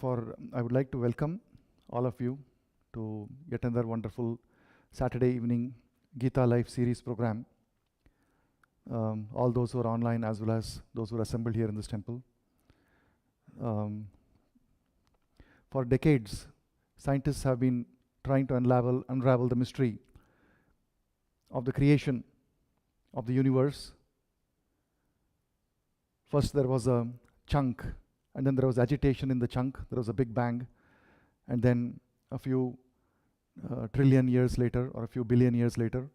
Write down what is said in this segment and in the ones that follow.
I would like to welcome all of you to yet another wonderful Saturday evening Gita Life series program. All those who are online as well as those who are assembled here in this temple. For decades, scientists have been trying to unravel the mystery of the creation of the universe. First there was a chunk, and then there was agitation in the chunk. There was a big bang, and then a few trillion years later, or a few billion years later,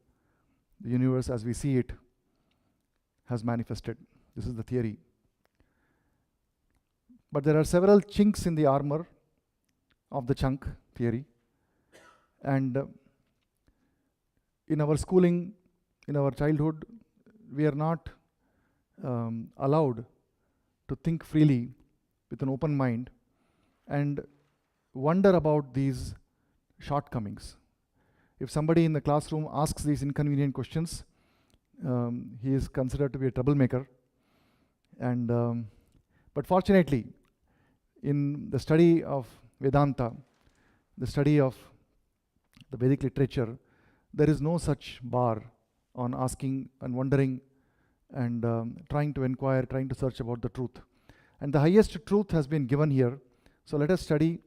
the universe as we see it has manifested. This is the theory. But there are several chinks in the armor of the chunk theory, and in our schooling, in our childhood, we are not allowed to think freely with an open mind and wonder about these shortcomings. If somebody in the classroom asks these inconvenient questions, he is considered to be a troublemaker. And but fortunately, in the study of Vedanta, the study of the Vedic literature, there is no such bar on asking and wondering and trying to inquire, trying to search about the truth. And the highest truth has been given here. So let us study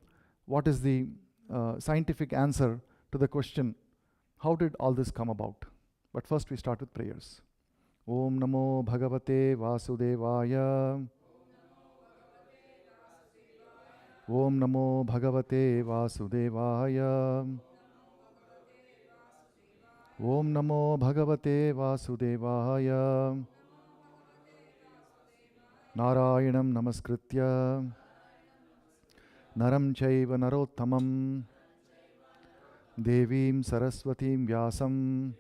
what is the scientific answer to the question, how did all this come about? But first we start with prayers. Om Namo Bhagavate Vasudevaya. Om Namo Bhagavate Vasudevaya. Om Namo Bhagavate Vasudevaya. Narayanam Namaskritya Naram Chaiva Narottamam Devim Saraswatim Vyasam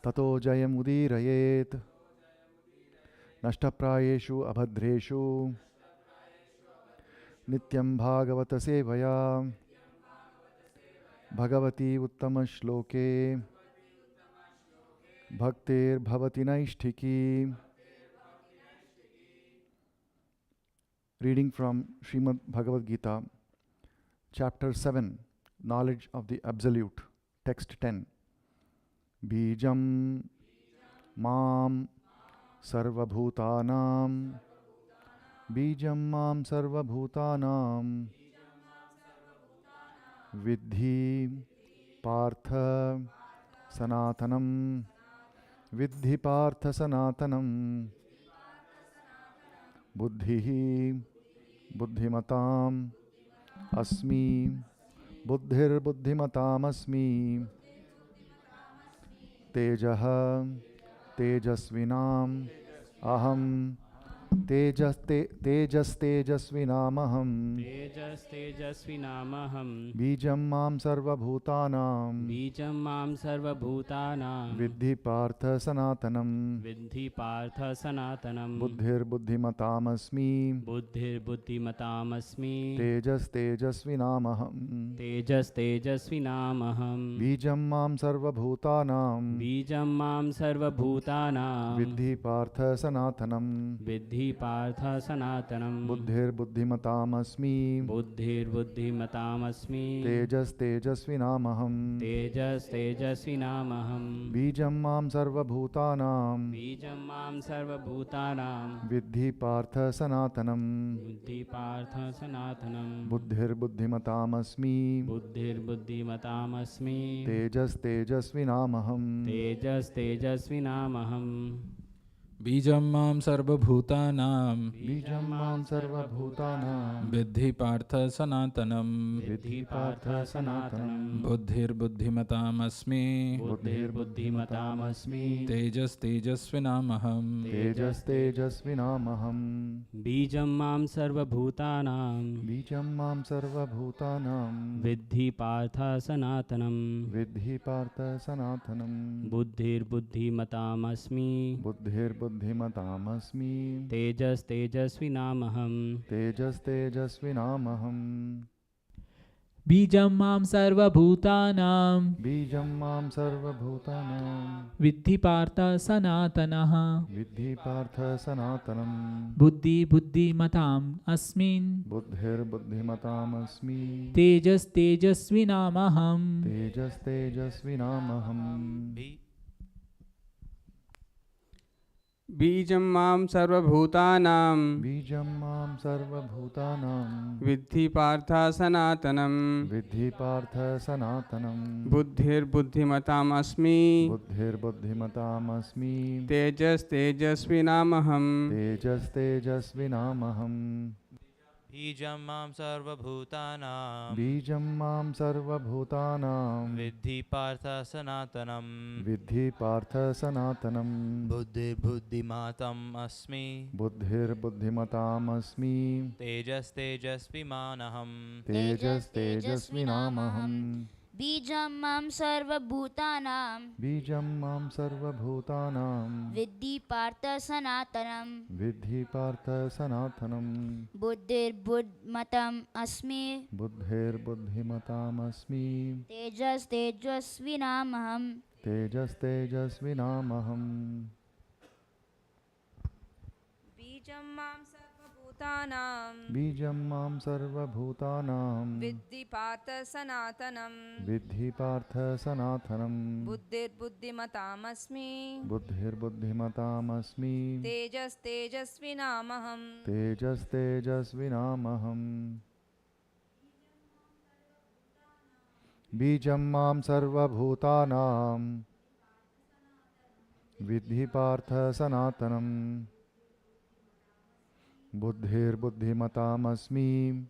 Tato Jayam Udirayet Nashtaprayeshu Abhadreshu Nityam Bhagavata Sevaya Bhagavati Uttama Shloke Bhaktir Bhavati Naishtiki. Reading from Srimad Bhagavad Gita, Chapter 7, Knowledge of the Absolute, Text 10. Bijam Mam Sarva Bhutanam Bijam Mam Sarva Bhutanam Vidhi Partha Sanatanam Vidhi Partha Sanatanam Buddhihi Buddhimatam Asmi Buddhir Buddhimatam Asmi Tejaha Tejasvinam Aham Tejas Tejasvinam Aham Tejas Tejasvinamaham Bijam Mam Sarva Bhutanam Bijam Mam Sarva Bhutanam Vidhi Partha Sanatanam Vidhi Partha Sanatanam Buddhir Buddhimatam Asmi Buddhir Buddhimatam Asmi Tejas Tejasvinam Aham Tejas Tejasvinamaham Bijam Mam Sarva Bhutanam Bijam Mam Sarva Bhutanam Vidhi Partha Sanatanam Vidhi Partha Sanatanam Buddhir Buddhimatam Asmi Buddhir Buddhimatam Asmi Tejas Tejasvinamaham Tejas Tejasvinamaham Bijam Mam Sarva Bhutanam Bijam Mam Sarva Bhutanam Vidhi Partha Sanatanam Buddhi Partha Sanatanam Buddhir Buddhimatam Asmi Buddhir Buddhimatam Asmi Tejas Tejasvinamaham Tejas Tejasvinamaham Bijam mam sarva bhutanam Bijam Mam Sarva Bhutanam Vidhi partha sanatanam Vidhi Partha Sanatanam Buddhir buddhimatam asmi Buddhir Buddhimatam Asmi Tejas tejasvinamaham Tejas Tejasvinamaham Bijam Mam Sarva Bhutanam Bijam Mam Sarva Bhutanam Vidhi Partha Sanatanam Vidhi Partha Sanatanam Buddhir Buddhimatam Asmi Buddhir Buddhimatam Asmi Tejas Tejasvinamaham Tejas Tejasvinamaham Bijam mam sarva bhutanam Bijam mam sarva bhutanam Viddhi partha sanatanaha Vidhi partha sanatanam Buddhi buddhi matam asmin Buddhir buddhimatam asmi Tejas tejasvinamaham Tejas tejasvinamaham बीजं मां सर्वभूतानां Bijam mam sarva bhutanam विद्धि Partha सनातनं Vidhi partha sanatanam बुद्धिर्बुद्धिमताम् अस्मि Buddhir buddhimatam asmi तेजस्तेजस्विनामहम् Tejas tejasvinamaham बीजं मां सर्वभूतानां Bijam mam sarva bhutanam विद्धि Partha सनातनं Vidhi partha sanatanam बुद्धिर्बुद्धिमताम् अस्मि Buddhir buddhimatam asmi तेजस्तेजस्विमानहम् Tejas tejasvinamaham बीजं मां सर्वभूतानां Bijam mam sarva bhutanam विद्धि पार्थ सनातनं Vidhi partha sanatanam बुद्धिर्बुद्धिमताम् अस्मि Buddhir buddhimatam asmi तेजस्तेजस्विनामहम् Tejas tejasvinamaham बीजं मां सर्वभूतानां Bijam mam sarva bhutanam विद्धि Partha सनातनं Vidhi partha sanatanam बुद्धिर्बुद्धिमतामस्मि Buddhir buddhimatam asmi तेजस्तेजस्विनामहम् Tejas tejasvinamaham Bijam mam sarva bhutanam Vidhi partha sanatanam Buddhir buddhimatam asmi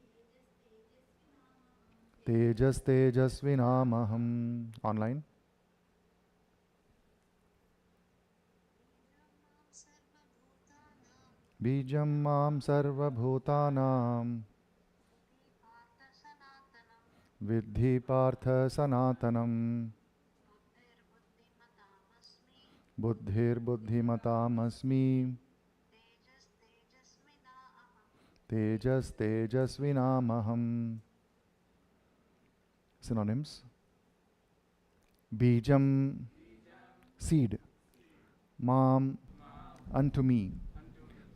Tejas tejasvinamaham Online. Bijam mam sarva bhutanam Vidhi partha sanatanam Buddhir buddhimatam asmi Tejas tejasvinamaham Synonyms. Bijam, seed. Mam, unto me.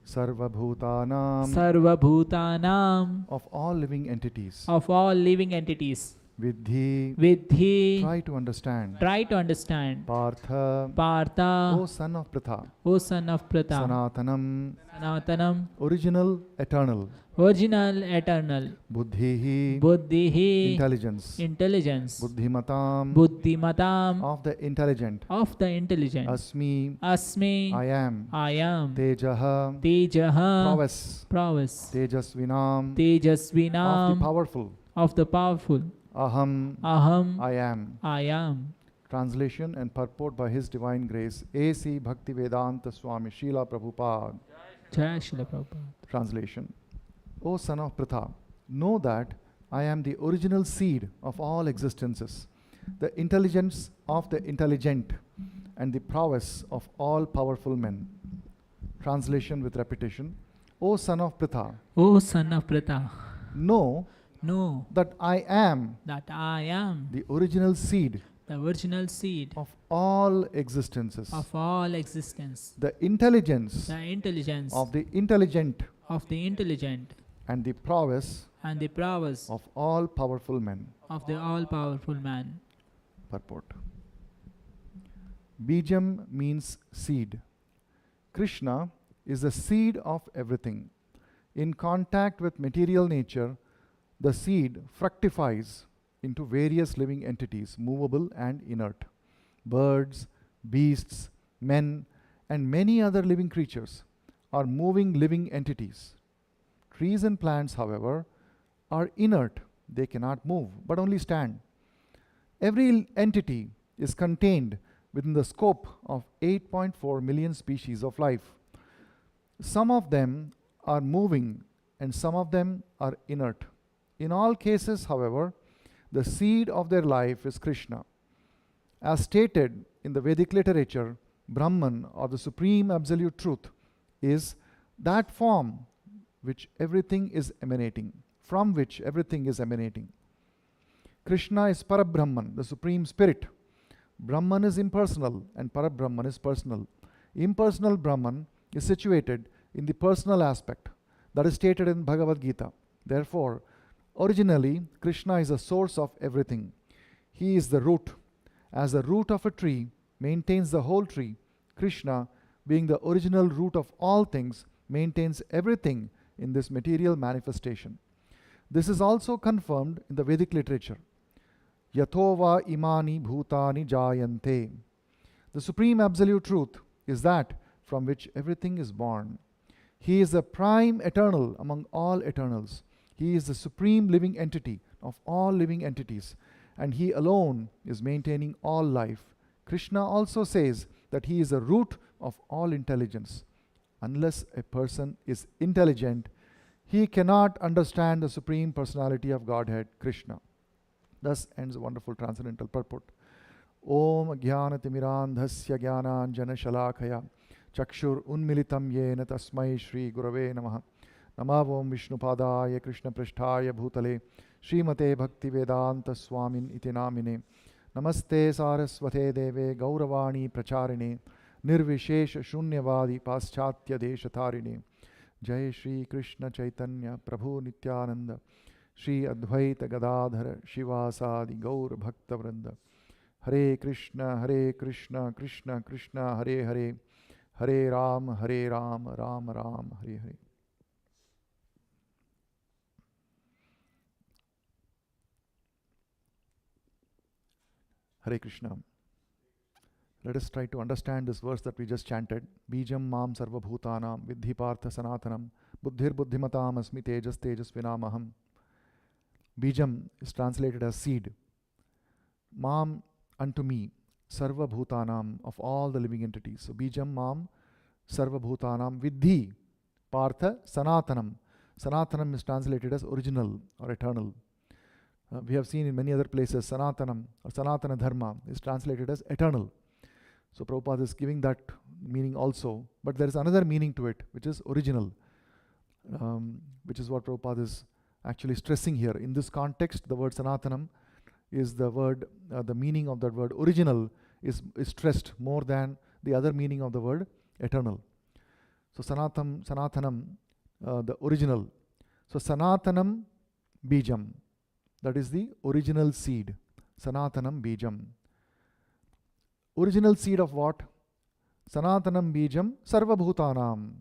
Sarva bhutanam, Sarva bhutanam of all living entities. of all living entities. Vidhi, Vidhi, try to understand. try to understand. Partha, Partha, O son of Pratha. O son of Pratha. Sanatanam, Sanatanam, original, eternal. original, eternal. Buddhihi, Buddhihi, intelligence. intelligence. Buddhimatam, Buddhimatam, of the intelligent. of the intelligent. Asmi, Asmi, I am. I am. Tejaha, Tejaha, prowess. prowess. Tejasvinam, of Tejasvinam, the powerful. of the powerful. Aham, Aham, I am. I am. Translation and purport by His Divine Grace, A.C. Bhaktivedanta Swami Srila Prabhupada. Jai Srila Prabhupada. Translation. O son of Pratha, know that I am the original seed of all existences, the intelligence of the intelligent, and the prowess of all powerful men. Translation with repetition. O son of Pratha, O son of Pratha, know know that I am that I am the original seed the original seed of all existences, of all existence, the intelligence the intelligence of the intelligent, of the intelligent, and the prowess and the prowess of all powerful men. of the all-powerful man. Purport. Bijam means seed. Krishna is the seed of everything. In contact with material nature, the seed fructifies into various living entities, movable and inert. Birds, beasts, men, and many other living creatures are moving living entities. Trees and plants, however, are inert. They cannot move, but only stand. Every entity is contained within the scope of 8.4 million species of life. Some of them are moving and some of them are inert. In all cases, however, the seed of their life is Krishna. As stated in the Vedic literature, Brahman, or the Supreme Absolute Truth, is that form which everything is emanating, from which everything is emanating. Krishna is Parabrahman, the Supreme Spirit. Brahman is impersonal and Parabrahman is personal. Impersonal Brahman is situated in the personal aspect that is stated in Bhagavad Gita. Therefore, originally, Krishna is the source of everything. He is the root. As the root of a tree maintains the whole tree, Krishna, being the original root of all things, maintains everything in this material manifestation. This is also confirmed in the Vedic literature. Yatova imani bhutani jayante. The supreme absolute truth is that from which everything is born. He is the prime eternal among all eternals. He is the supreme living entity of all living entities, and he alone is maintaining all life. Krishna also says that he is the root of all intelligence. Unless a person is intelligent, he cannot understand the supreme personality of Godhead, Krishna. Thus ends a wonderful transcendental purport. Om Jnanatimirandhasya Jnananjana Shalakaya Chakshur Unmilitam Yena Tasmai Shri Gurave Namaha. Namavom Vishnupadaya Krishna Prishtaya Bhutale Srimate Bhakti Vedanta Swamin Iti Namine. Namaste Saraswate Deve Gauravani Pracharine Nirvishesha Shunyavadi Paschatya Deshatarine. Jai Shri Krishna Chaitanya Prabhu Nityananda Shri Advaita Gadadhara Shivasadi Gaur Bhakta Vrinda. Hare Krishna, Krishna Krishna, Hare Hare, Hare Ram, Ram Ram, Hare Hare. Hare Krishna. Let us try to understand this verse that we just chanted. Bijam mam sarva bhutanam vidhi partha sanatanam buddhir buddhimatam asmi tejas tejasvinamaham. Bijam is translated as seed. Mam, unto me, sarva bhutanam, of all the living entities. So bijam mam sarva bhutanam vidhi partha sanatanam. Sanatanam is translated as original or eternal. We have seen in many other places Sanatanam or Sanatana Dharma is translated as eternal. So Prabhupada is giving that meaning also. But there is another meaning to it, which is original, which is what Prabhupada is actually stressing here. In this context, the word Sanatanam is the word, the meaning of that word original is stressed more than the other meaning of the word eternal. So Sanatanam, the original. So Sanatanam Bijam, that is the original seed. Sanatanam Bijam. Original seed of what? Sanatanam Bijam Sarva Bhutanam,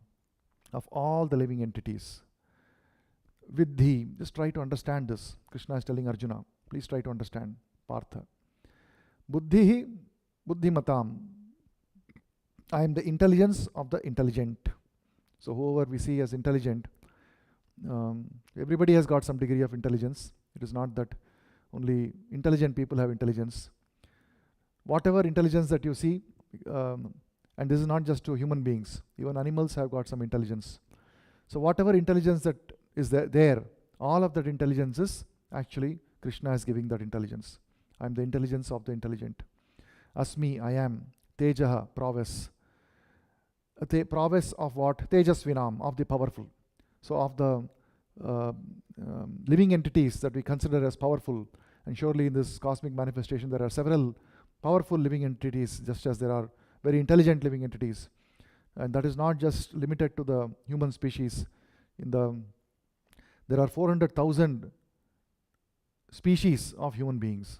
of all the living entities. Vidhi, just try to understand this. Krishna is telling Arjuna, please try to understand. Partha. Buddhihi Buddhimatam. I am the intelligence of the intelligent. So whoever we see as intelligent, everybody has got some degree of intelligence. It is not that only intelligent people have intelligence. Whatever intelligence that you see, and this is not just to human beings, even animals have got some intelligence. So whatever intelligence that is there, all of that intelligence is actually Krishna is giving that intelligence. I am the intelligence of the intelligent. Asmi, I am. Tejaha, prowess. Prowess of what? Tejasvinam, of the powerful. So of the living entities that we consider as powerful, and surely in this cosmic manifestation there are several powerful living entities, just as there are very intelligent living entities. And that is not just limited to the human species. There are 400,000 species of human beings,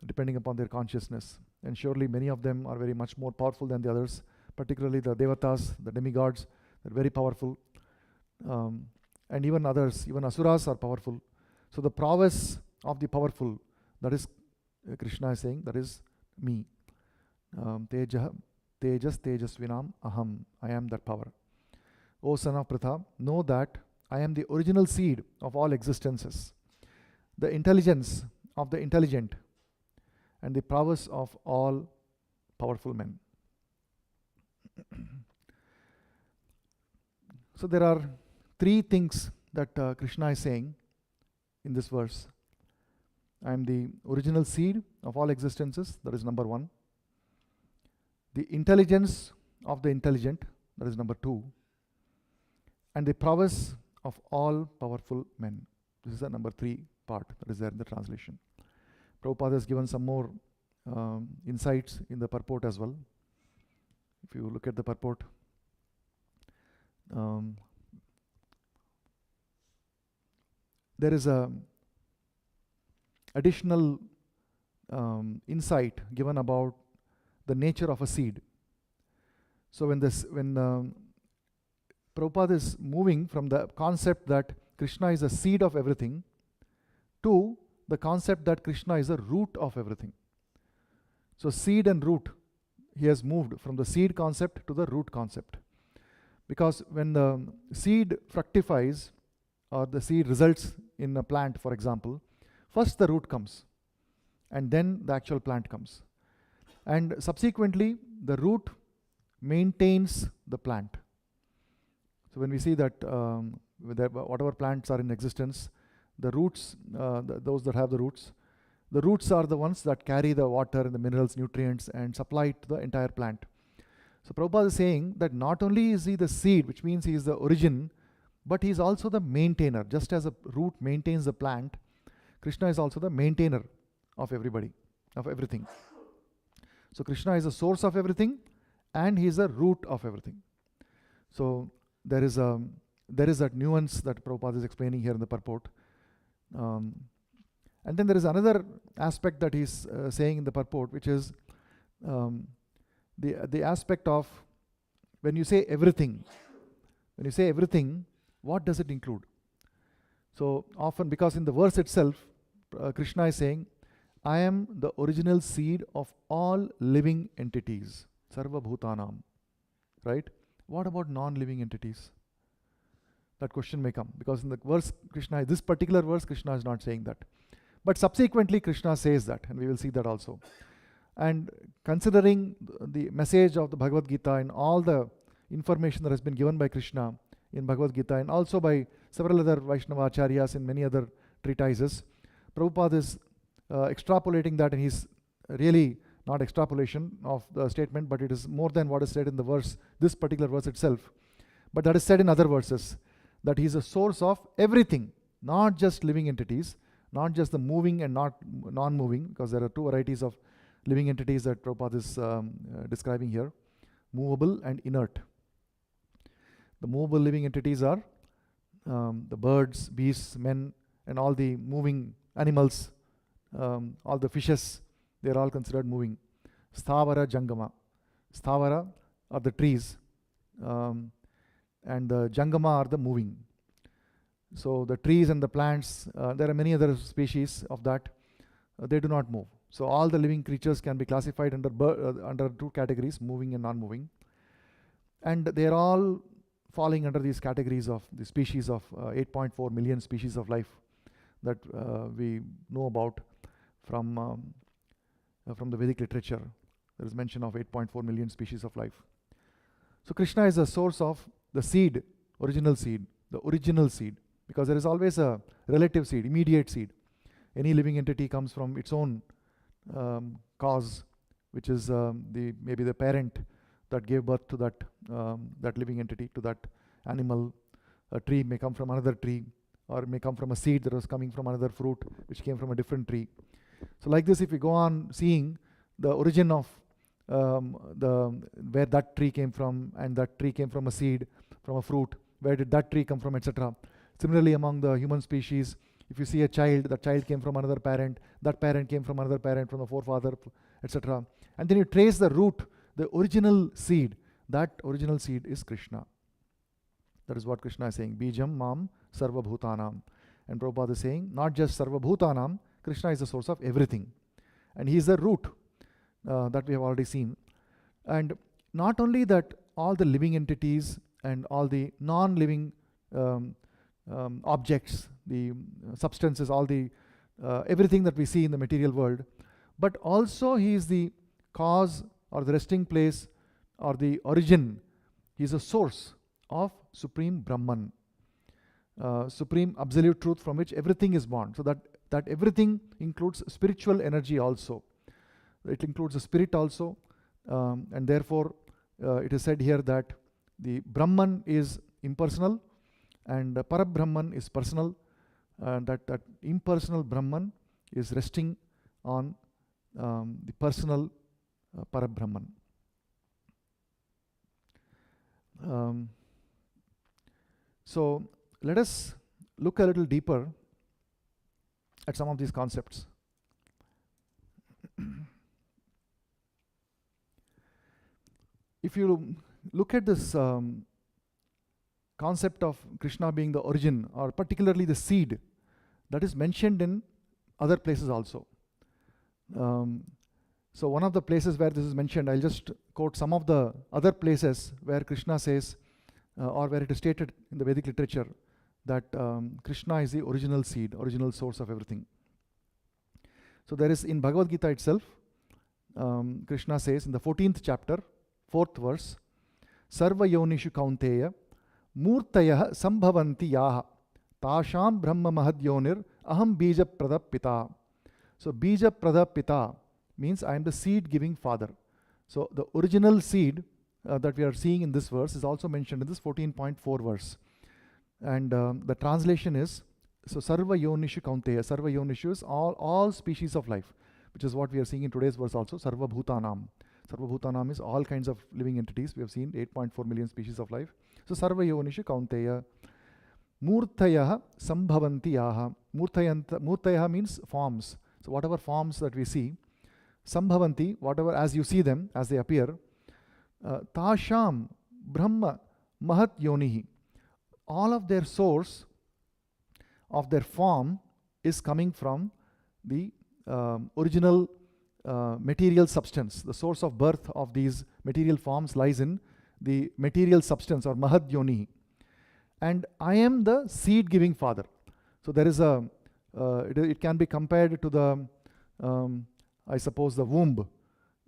depending upon their consciousness. And surely many of them are very much more powerful than the others, particularly the devatas, the demigods, they're very powerful. And even others, even asuras are powerful. So the prowess of the powerful, that is Krishna is saying, that is me. Tejas Tejasvinam Aham, I am that power. O son of Pratha, know that I am the original seed of all existences, the intelligence of the intelligent, and the prowess of all powerful men. So there are three things that Krishna is saying in this verse. I am the original seed of all existences, that is number one. The intelligence of the intelligent, that is number two. And the prowess of all powerful men. This is the number three part that is there in the translation. Prabhupada has given some more insights in the purport as well. If you look at the purport, there is a additional insight given about the nature of a seed. So when Prabhupada is moving from the concept that Krishna is a seed of everything to the concept that Krishna is a root of everything. So seed and root, he has moved from the seed concept to the root concept. Because when the seed fructifies or the seed results in a plant, for example, first the root comes and then the actual plant comes. And subsequently, the root maintains the plant. So when we see that whatever plants are in existence, the roots, those that have the roots are the ones that carry the water and the minerals, nutrients, and supply it to the entire plant. So Prabhupada is saying that not only is he the seed, which means he is the origin, but he is also the maintainer. Just as a root maintains the plant, Krishna is also the maintainer of everybody, of everything. So Krishna is the source of everything and he is the root of everything. So there is that nuance that Prabhupada is explaining here in the purport. And then there is another aspect that he is saying in the purport, which is the aspect of when you say everything. When you say everything, what does it include? So often, because in the verse itself, Krishna is saying, I am the original seed of all living entities, Sarva Bhutanam. Right? What about non-living entities? That question may come, because in the verse, this particular verse, Krishna is not saying that. But subsequently, Krishna says that, and we will see that also. And considering the message of the Bhagavad Gita and all the information that has been given by Krishna in Bhagavad Gita and also by several other Vaishnava acharyas in many other treatises, Prabhupada is extrapolating that, and he's really not extrapolation of the statement, but it is more than what is said in the verse, this particular verse itself. But that is said in other verses, that he is a source of everything, not just living entities, not just the moving and not non-moving, because there are two varieties of living entities that Prabhupada is describing here, movable and inert. The movable living entities are the birds, beasts, men, and all the moving animals, all the fishes, they are all considered moving. Sthavara Jangama. Sthavara are the trees, and the Jangama are the moving. So the trees and the plants, there are many other species of that, they do not move. So all the living creatures can be classified under two categories, moving and non-moving. And they are all falling under these categories of the species of 8.4 million species of life that we know about from the Vedic literature. There is mention of 8.4 million species of life. So Krishna is the source of the seed, original seed, the original seed, because there is always a relative seed, immediate seed. Any living entity comes from its own cause, which is maybe the parent that gave birth to that living entity, to that animal. A tree may come from another tree, or may come from a seed that was coming from another fruit, which came from a different tree. So like this, if we go on seeing the origin of where that tree came from, and that tree came from a seed, from a fruit, where did that tree come from, etc. Similarly, among the human species, if you see a child, that child came from another parent, that parent came from another parent, from the forefather, etc. And then you trace the root, the original seed. That original seed is Krishna. That is what Krishna is saying. Bijam mam sarva bhutanam. And Prabhupada is saying, not just sarva bhutanam, Krishna is the source of everything. And he is the root that we have already seen. And not only that, all the living entities and all the non-living objects, the substances, all the everything that we see in the material world, but also he is the cause or the resting place or the origin. He is a source of Supreme Brahman, Supreme Absolute Truth from which everything is born. So that everything includes spiritual energy also. It includes the spirit also, and therefore it is said here that the Brahman is impersonal and Parabrahman is personal, that impersonal Brahman is resting on the personal Parabrahman. So let us look a little deeper at some of these concepts. If you look at this concept of Krishna being the origin, or particularly the seed, that is mentioned in other places also. So one of the places where this is mentioned, I'll just quote some of the other places where Krishna says, or where it is stated in the Vedic literature, that Krishna is the original seed, original source of everything. So there is in Bhagavad Gita itself, Krishna says in the 14th chapter, 4th verse, Sarva yonishu kaunteya murtayah sambhavanti yaha tasham brahma mahadyonir aham bija pradapita. So bija pradapita means I am the seed giving father. So the original seed that we are seeing in this verse is also mentioned in this 14.4 verse. And the translation is, so Sarva Yonishu Kaunteya. Sarva Yonishu is all species of life, which is what we are seeing in today's verse also. Sarva Bhutanam. Sarva Bhutanam is all kinds of living entities. We have seen 8.4 million species of life. So Sarva Yonishu Kaunteya. Murtayah Sambhavanti Yaha. Murtayah means forms. So whatever forms that we see, Sambhavanti, whatever as you see them, as they appear, Tasham Brahma Mahat Yonihi. All of their source of their form is coming from the original material substance. The source of birth of these material forms lies in the material substance, or Mahad Yonihi. And I am the seed giving father. So there is a, it can be compared to the, I suppose, the womb,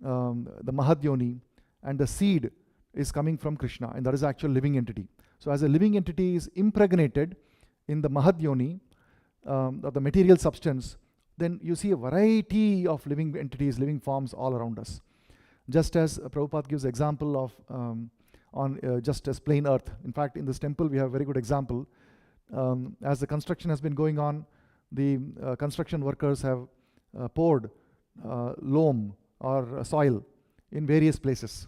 the Mahad Yoni, and the seed is coming from Krishna, and that is actual living entity. So as a living entity is impregnated in the Mahad Yoni, the material substance, then you see a variety of living entities, living forms all around us. Just as Prabhupada gives example of on just as plain earth. In fact, in this temple we have a very good example. As the construction has been going on, the construction workers have poured loam or soil in various places.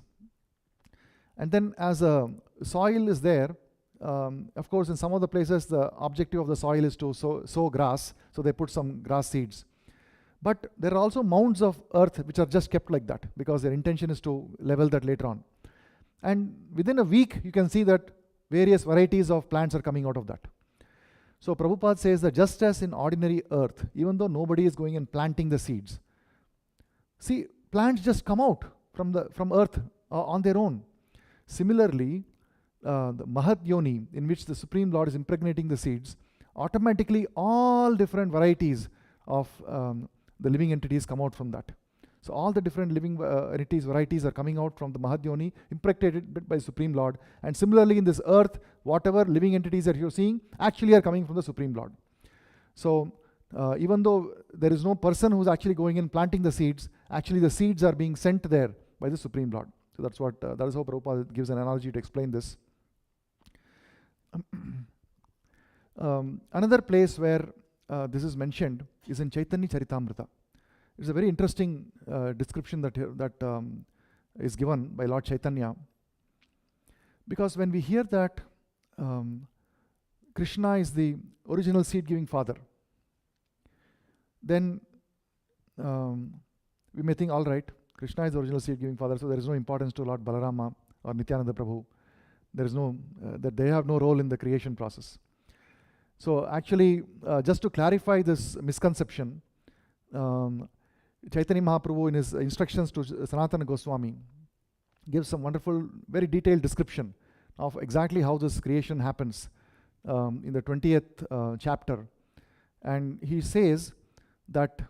And then as a soil is there, of course in some of the places the objective of the soil is to sow grass, so they put some grass seeds. But there are also mounds of earth which are just kept like that because their intention is to level that later on. And within a week you can see that various varieties of plants are coming out of that. So Prabhupada says that just as in ordinary earth, even though nobody is going and planting the seeds, see, plants just come out from earth on their own. Similarly, the Mahat Yoni, in which the Supreme Lord is impregnating the seeds, automatically all different varieties of the living entities come out from that. So all the different living entities, varieties are coming out from the Mahat Yoni, impregnated by Supreme Lord. And similarly in this earth, whatever living entities that you're seeing actually are coming from the Supreme Lord. So even though there is no person who's actually going and planting the seeds, actually the seeds are being sent there by the Supreme Lord. So that's what, that is how Prabhupada gives an analogy to explain this. Another place where this is mentioned is in Chaitanya Charitamrita. It's a very interesting description that is given by Lord Chaitanya. Because when we hear that Krishna is the original seed-giving father, then we may think, all right, Krishna is the original seed-giving father, so there is no importance to Lord Balarama or Nityananda Prabhu. There is no, that they have no role in the creation process. So actually, just to clarify this misconception, Chaitanya Mahaprabhu in his instructions to Sanatana Goswami gives some wonderful, very detailed description of exactly how this creation happens in the 20th chapter. And he says that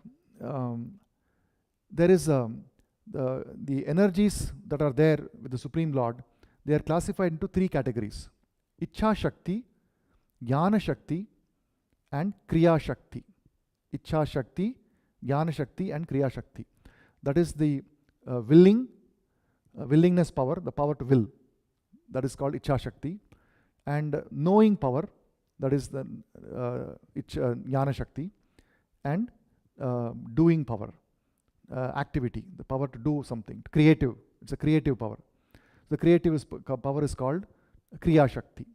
there is the energies that are there with the Supreme Lord, they are classified into three categories: Ichha Shakti, Jnana Shakti, and Kriya Shakti. Ichha Shakti, Jnana Shakti, and Kriya Shakti. That is the willingness power, the power to will. That is called Ichha Shakti. And knowing power, that is the Jnana Shakti. And doing power, activity, the power to do something, creative. It's a creative power. The creative power is called Kriya Shakti.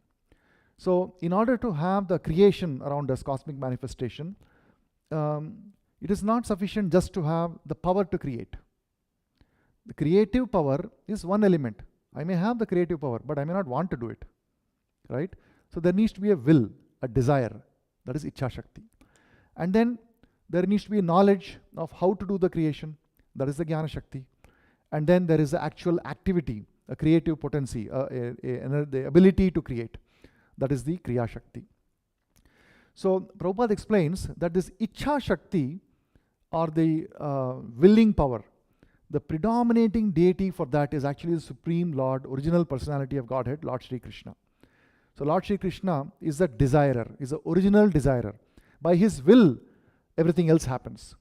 So in order to have the creation around us, cosmic manifestation, it is not sufficient just to have the power to create. The creative power is one element. I may have the creative power, but I may not want to do it, right? So there needs to be a will, a desire, that is Ichha Shakti. And then there needs to be knowledge of how to do the creation, that is the Jnana Shakti. And then there is the actual activity, a creative potency, the ability to create, that is the Kriya Shakti. So Prabhupada explains that this Ichha Shakti, or the willing power, the predominating deity for that is actually the Supreme Lord, original personality of Godhead, Lord Shri Krishna. So Lord Shri Krishna is the desirer, is the original desirer. By his will, everything else happens.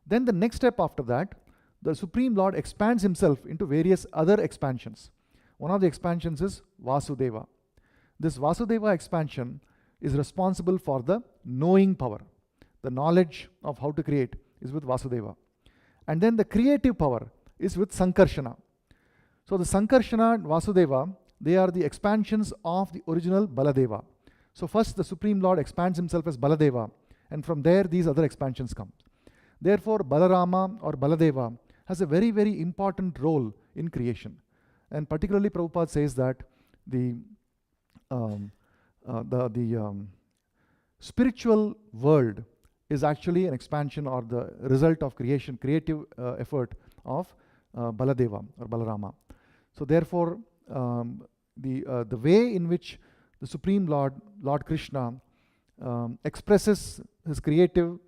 Then the next step after that, the Supreme Lord expands himself into various other expansions. One of the expansions is Vasudeva. This Vasudeva expansion is responsible for the knowing power. The knowledge of how to create is with Vasudeva. And then the creative power is with Sankarshana. So the Sankarshana and Vasudeva, they are the expansions of the original Baladeva. So first the Supreme Lord expands himself as Baladeva, and from there these other expansions come. Therefore Balarama or Baladeva has a very, very important role in creation. And particularly Prabhupada says that the spiritual world is actually an expansion or the result of creation, creative effort of Baladeva or Balarama. So therefore, the way in which the Supreme Lord, Lord Krishna, expresses his creative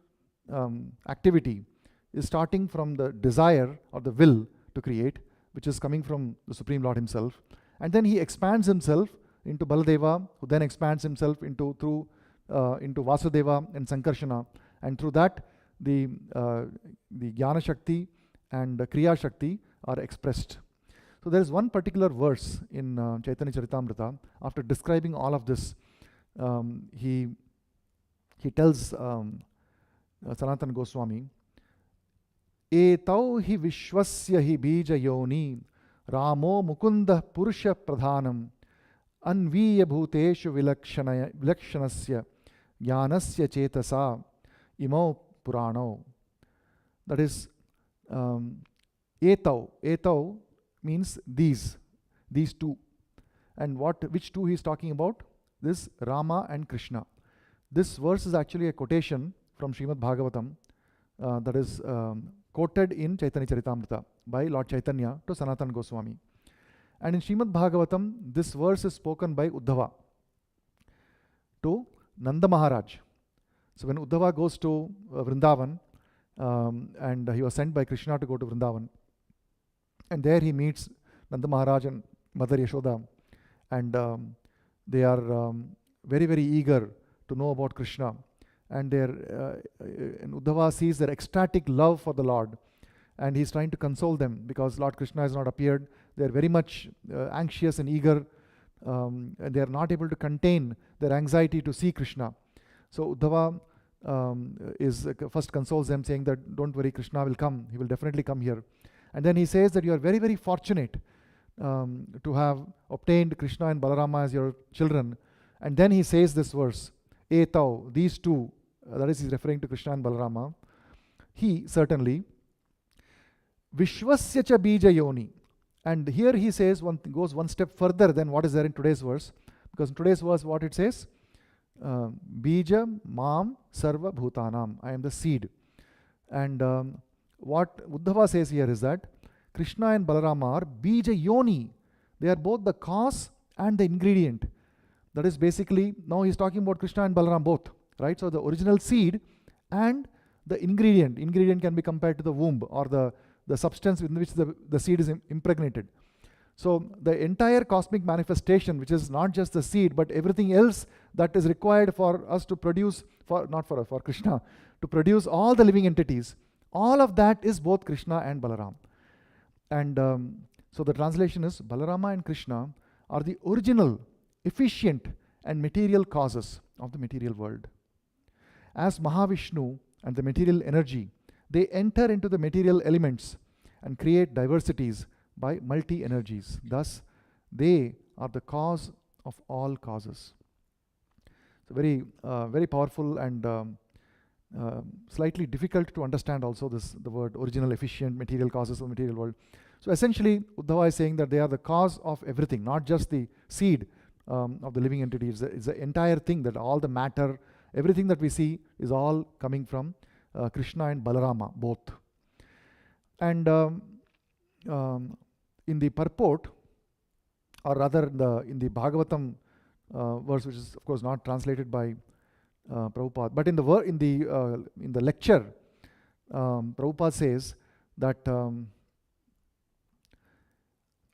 activity is starting from the desire or the will to create, which is coming from the Supreme Lord himself. And then he expands himself into Baladeva, who then expands himself into Vasudeva and Sankarshana. And through that, the Jnana Shakti and the Kriya Shakti are expressed. So there is one particular verse in Chaitanya Charitamrita. After describing all of this, he tells Sanatana Goswami, Etau hi vishwasya hi bija yoni Ramo mukunda purusha pradhanam Anviya bhuteshu vilakshanasya Jnanasya chetasa Imau Purano. That is, Etau means these two. And which two he is talking about? This Rama and Krishna. This verse is actually a quotation from Srimad Bhagavatam that is quoted in Chaitanya Charitamrita by Lord Chaitanya to Sanatana Goswami. And in Srimad Bhagavatam, this verse is spoken by Uddhava to Nanda Maharaj. So when Uddhava goes to Vrindavan, and he was sent by Krishna to go to Vrindavan, and there he meets Nanda Maharaj and Mother Yashoda, and they are very, very eager to know about Krishna. And and Uddhava sees their ecstatic love for the Lord, and he's trying to console them because Lord Krishna has not appeared. They are very much anxious and eager, and they are not able to contain their anxiety to see Krishna. So Uddhava first consoles them, saying that don't worry, Krishna will come. He will definitely come here. And then he says that you are very, very fortunate to have obtained Krishna and Balarama as your children. And then he says this verse, Etau, these two, that is, he's referring to Krishna and Balarama. He certainly, Vishwasya cha bija yoni. And here he says, goes one step further than what is there in today's verse. Because in today's verse, what it says, Bija Mam Sarva Bhutanam. I am the seed. And what Uddhava says here is that Krishna and Balarama are Bija Yoni. They are both the cause and the ingredient. That is basically, now he's talking about Krishna and Balaram both, right? So the original seed and the ingredient. Ingredient can be compared to the womb or the substance in which the seed is impregnated. So the entire cosmic manifestation, which is not just the seed, but everything else that is required for us to produce, for Krishna, to produce all the living entities, all of that is both Krishna and Balaram. And so the translation is, Balarama and Krishna are the original, efficient and material causes of the material world. As Mahavishnu and the material energy They enter into the material elements and create diversities by multi-energies. Thus, they are the cause of all causes. So very powerful and slightly difficult to understand also the word original, efficient, material causes of the material world. So essentially, Uddhava is saying that they are the cause of everything, not just the seed of the living entity. It's the entire thing, that all the matter, everything that we see is all coming from Krishna and Balarama, both. And in the purport, or rather in the Bhagavatam verse, which is of course not translated by Prabhupada, but in the lecture, Prabhupada says that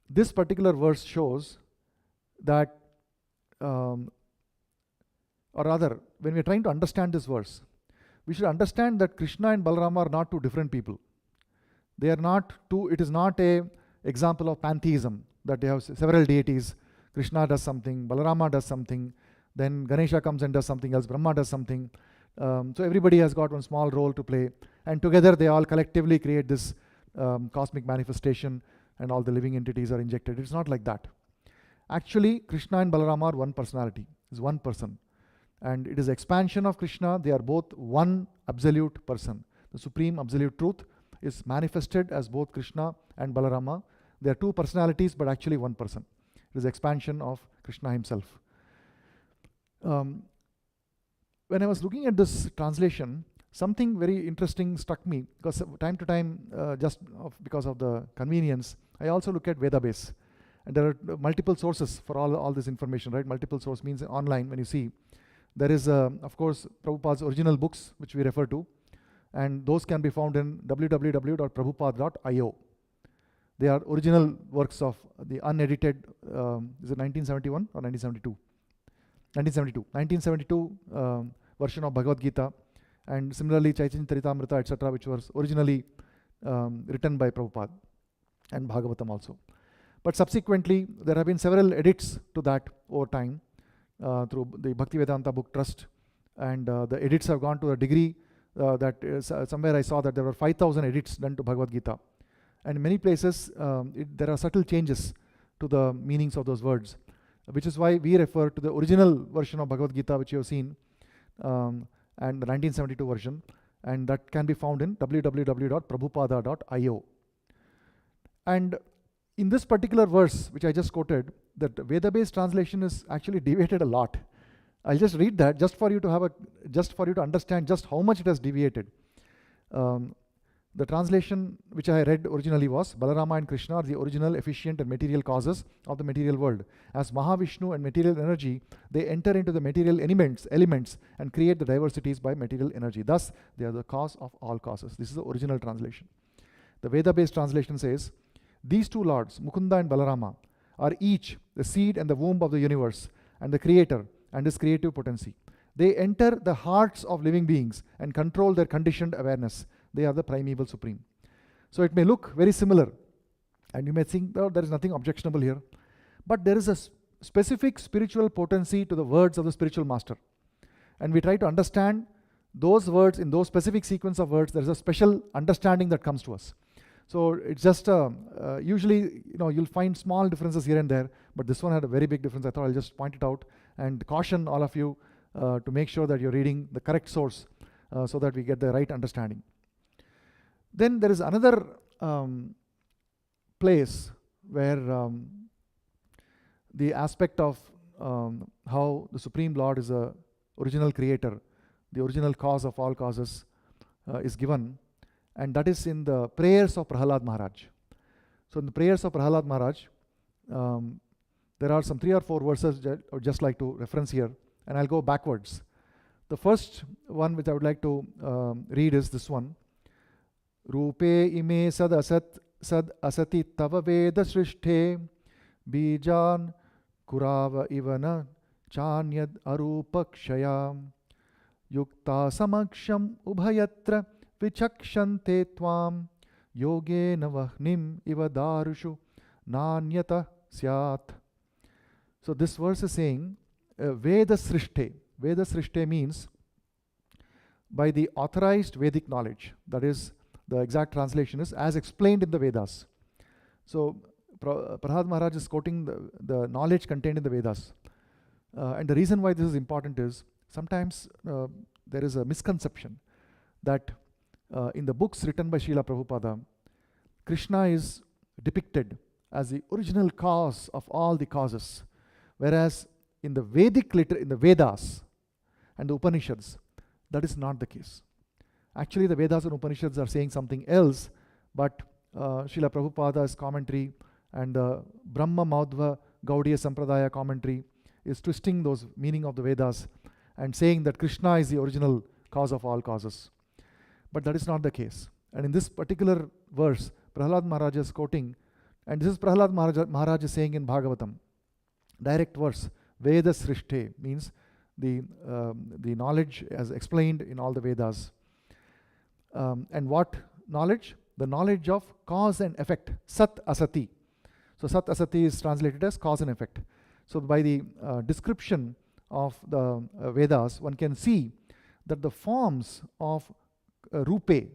this particular verse shows that, or rather, when we are trying to understand this verse, we should understand that Krishna and Balarama are not two different people. They are not two. It is not a example of pantheism, that they have several deities. Krishna does something, Balarama does something, then Ganesha comes and does something else, Brahma does something. So everybody has got one small role to play, and together they all collectively create this cosmic manifestation, and all the living entities are injected. It's not like that. Actually, Krishna and Balarama are one personality, is one person. And it is expansion of Krishna. They are both one absolute person. The supreme absolute truth is manifested as both Krishna and Balarama. They are two personalities, but actually one person. It is expansion of Krishna himself. When I was looking at this translation, something very interesting struck me, because time to time, because of the convenience, I also look at Vedabase. And there are multiple sources for all this information, right? Multiple source means online. When you see, there is, of course, Prabhupada's original books, which we refer to, and those can be found in www.prabhupada.io. They are original works of the unedited, is it 1971 or 1972? 1972 version of Bhagavad Gita, and similarly Chaitanya Charitamrita, etc., which was originally written by Prabhupada, and Bhagavatam also. But subsequently, there have been several edits to that over time through the Bhaktivedanta Book Trust, and the edits have gone to a degree that somewhere I saw that there were 5,000 edits done to Bhagavad Gita. And in many places, there are subtle changes to the meanings of those words, which is why we refer to the original version of Bhagavad Gita, which you have seen, and the 1972 version, and that can be found in www.prabhupada.io. And in this particular verse, which I just quoted, that Veda-based translation is actually deviated a lot. I'll just read that just for you to understand just how much it has deviated. The translation which I read originally was, Balarama and Krishna are the original, efficient and material causes of the material world. As Mahavishnu and material energy, they enter into the material elements and create the diversities by material energy. Thus, they are the cause of all causes. This is the original translation. The Veda-based translation says, these two lords, Mukunda and Balarama, are each the seed and the womb of the universe, and the creator and his creative potency. They enter the hearts of living beings and control their conditioned awareness. They are the primeval supreme. So it may look very similar, and you may think, oh, there is nothing objectionable here. But there is a specific spiritual potency to the words of the spiritual master. And we try to understand those words in those specific sequence of words. There is a special understanding that comes to us. So it's just, usually, you'll find small differences here and there, but this one had a very big difference. I thought I'll just point it out and caution all of you to make sure that you're reading the correct source so that we get the right understanding. Then there is another place where the aspect of how the Supreme Lord is the original creator, the original cause of all causes is given, and that is in the prayers of Prahalad Maharaj. So in the prayers of Prahalad Maharaj, there are some 3 or 4 verses that I would just like to reference here, and I'll go backwards. The first one which I would like to read is this one. Rupe ime sad asati tava veda srishthe bijan kurava ivana chanyad arupakshayam yukta samaksham ubhayatra vichakshante tvam yoge navahnim iva darushu nanyata syat. So this verse is saying Veda Srishthe. Veda Srishthe means by the authorized Vedic knowledge. That is, The exact translation is as explained in the Vedas. So Prahlad Maharaj is quoting the knowledge contained in the Vedas. And the reason why this is important is sometimes there is a misconception that in the books written by Srila Prabhupada, Krishna is depicted as the original cause of all the causes, whereas in the Vedic in the Vedas and the Upanishads, that is not the case. Actually, the Vedas and Upanishads are saying something else, but Srila Prabhupada's commentary and the Brahma Madhva Gaudiya Sampradaya commentary is twisting those meaning of the Vedas and saying that Krishna is the original cause of all causes. But that is not the case. And in this particular verse, Prahlad Maharaj is quoting, and this is Prahlad Maharaj is saying in Bhagavatam, direct verse, Veda Srishte, means the knowledge as explained in all the Vedas. And what knowledge? The knowledge of cause and effect, Sat Asati. So Sat Asati is translated as cause and effect. So by the description of the Vedas, one can see that the forms of Rupe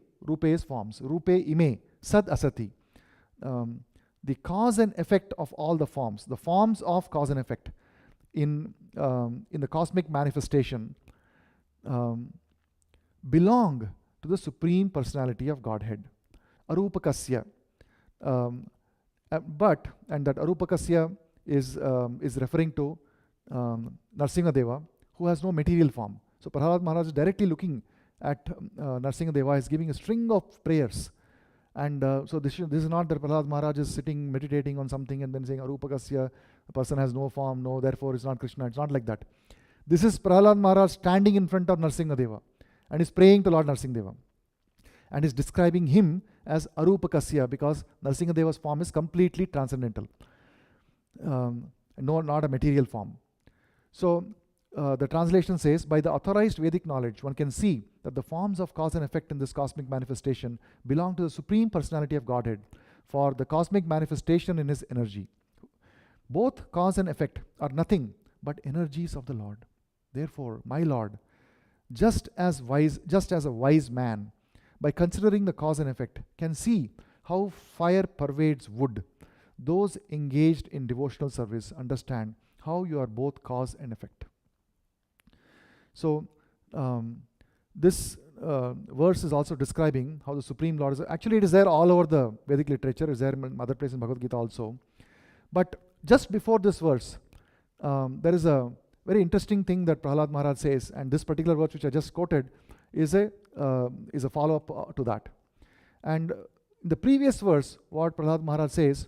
is forms, Rupe Ime, Sad Asati. The cause and effect of all the forms of cause and effect in the cosmic manifestation belong to the Supreme Personality of Godhead. Arupakasya. But, and that Arupakasya is referring to Narsingadeva, who has no material form. So Prahlad Maharaj is directly looking at Narsingadeva, is giving a string of prayers. And so this is not that Prahlad Maharaj is sitting meditating on something and then saying Arupakasya, the person has no form, no, therefore is not Krishna. It's not like that. This is Prahlad Maharaj standing in front of Narsingadeva and is praying to Lord Narsingadeva and is describing him as Arupakasya because Narsingadeva's form is completely transcendental, not a material form. So the translation says, by the authorized Vedic knowledge, one can see that the forms of cause and effect in this cosmic manifestation belong to the Supreme Personality of Godhead for the cosmic manifestation in his energy. Both cause and effect are nothing but energies of the Lord. Therefore, my Lord, just as a wise man, by considering the cause and effect, can see how fire pervades wood, those engaged in devotional service understand how you are both cause and effect. So this verse is also describing how the Supreme Lord is. Actually, it is there all over the Vedic literature. It is there in other places in Bhagavad Gita also. But just before this verse, there is a very interesting thing that Prahlad Maharaj says, and this particular verse which I just quoted is a follow-up to that. And in the previous verse, what Prahlad Maharaj says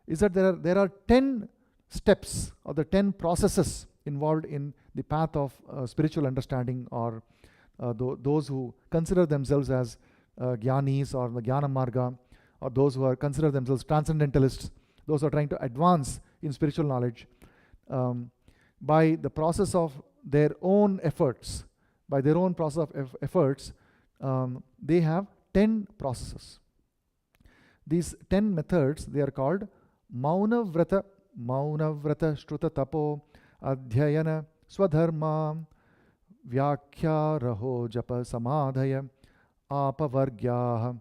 is that there are 10 steps or the 10 processes involved in the path of spiritual understanding, or those who consider themselves as Gyanis or the Jnana Marga, or those who consider themselves transcendentalists, those who are trying to advance in spiritual knowledge by the process of their own efforts. By their own process of efforts, they have 10 processes. These 10 methods, they are called Mauna Vrata Shruta Tapo Adhyayana Swadharma Vyakhya Raho Japa Samadhaya Apavargyaha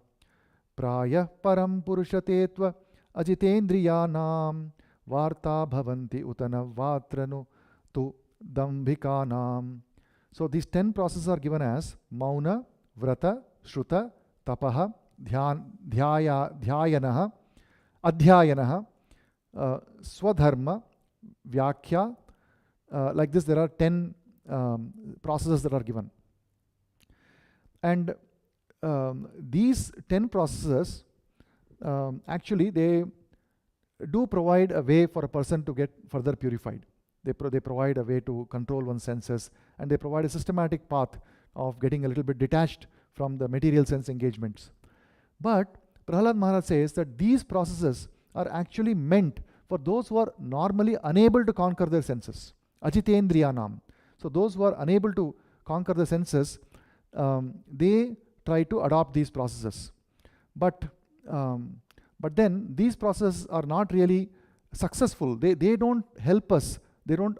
Praya Param Purushatetva Ajitendriyanam Varta Bhavanti Utana Vatranu Tu Dambhikanam. So these 10 processes are given as Mauna, Vrata, Shruta, Tapaha, Dhyayanaha, Adhyayanaha, Swadharma, Vyakhya. Like this, there are 10 processes that are given. And these 10 processes, actually, they do provide a way for a person to get further purified. They provide a way to control one's senses, and they provide a systematic path of getting a little bit detached from the material sense engagements. But Prahlad Maharaj says that these processes are actually meant for those who are normally unable to conquer their senses. Ajitendriyanam. So those who are unable to conquer the senses, they try to adopt these processes. But then these processes are not really successful. They don't help us. They don't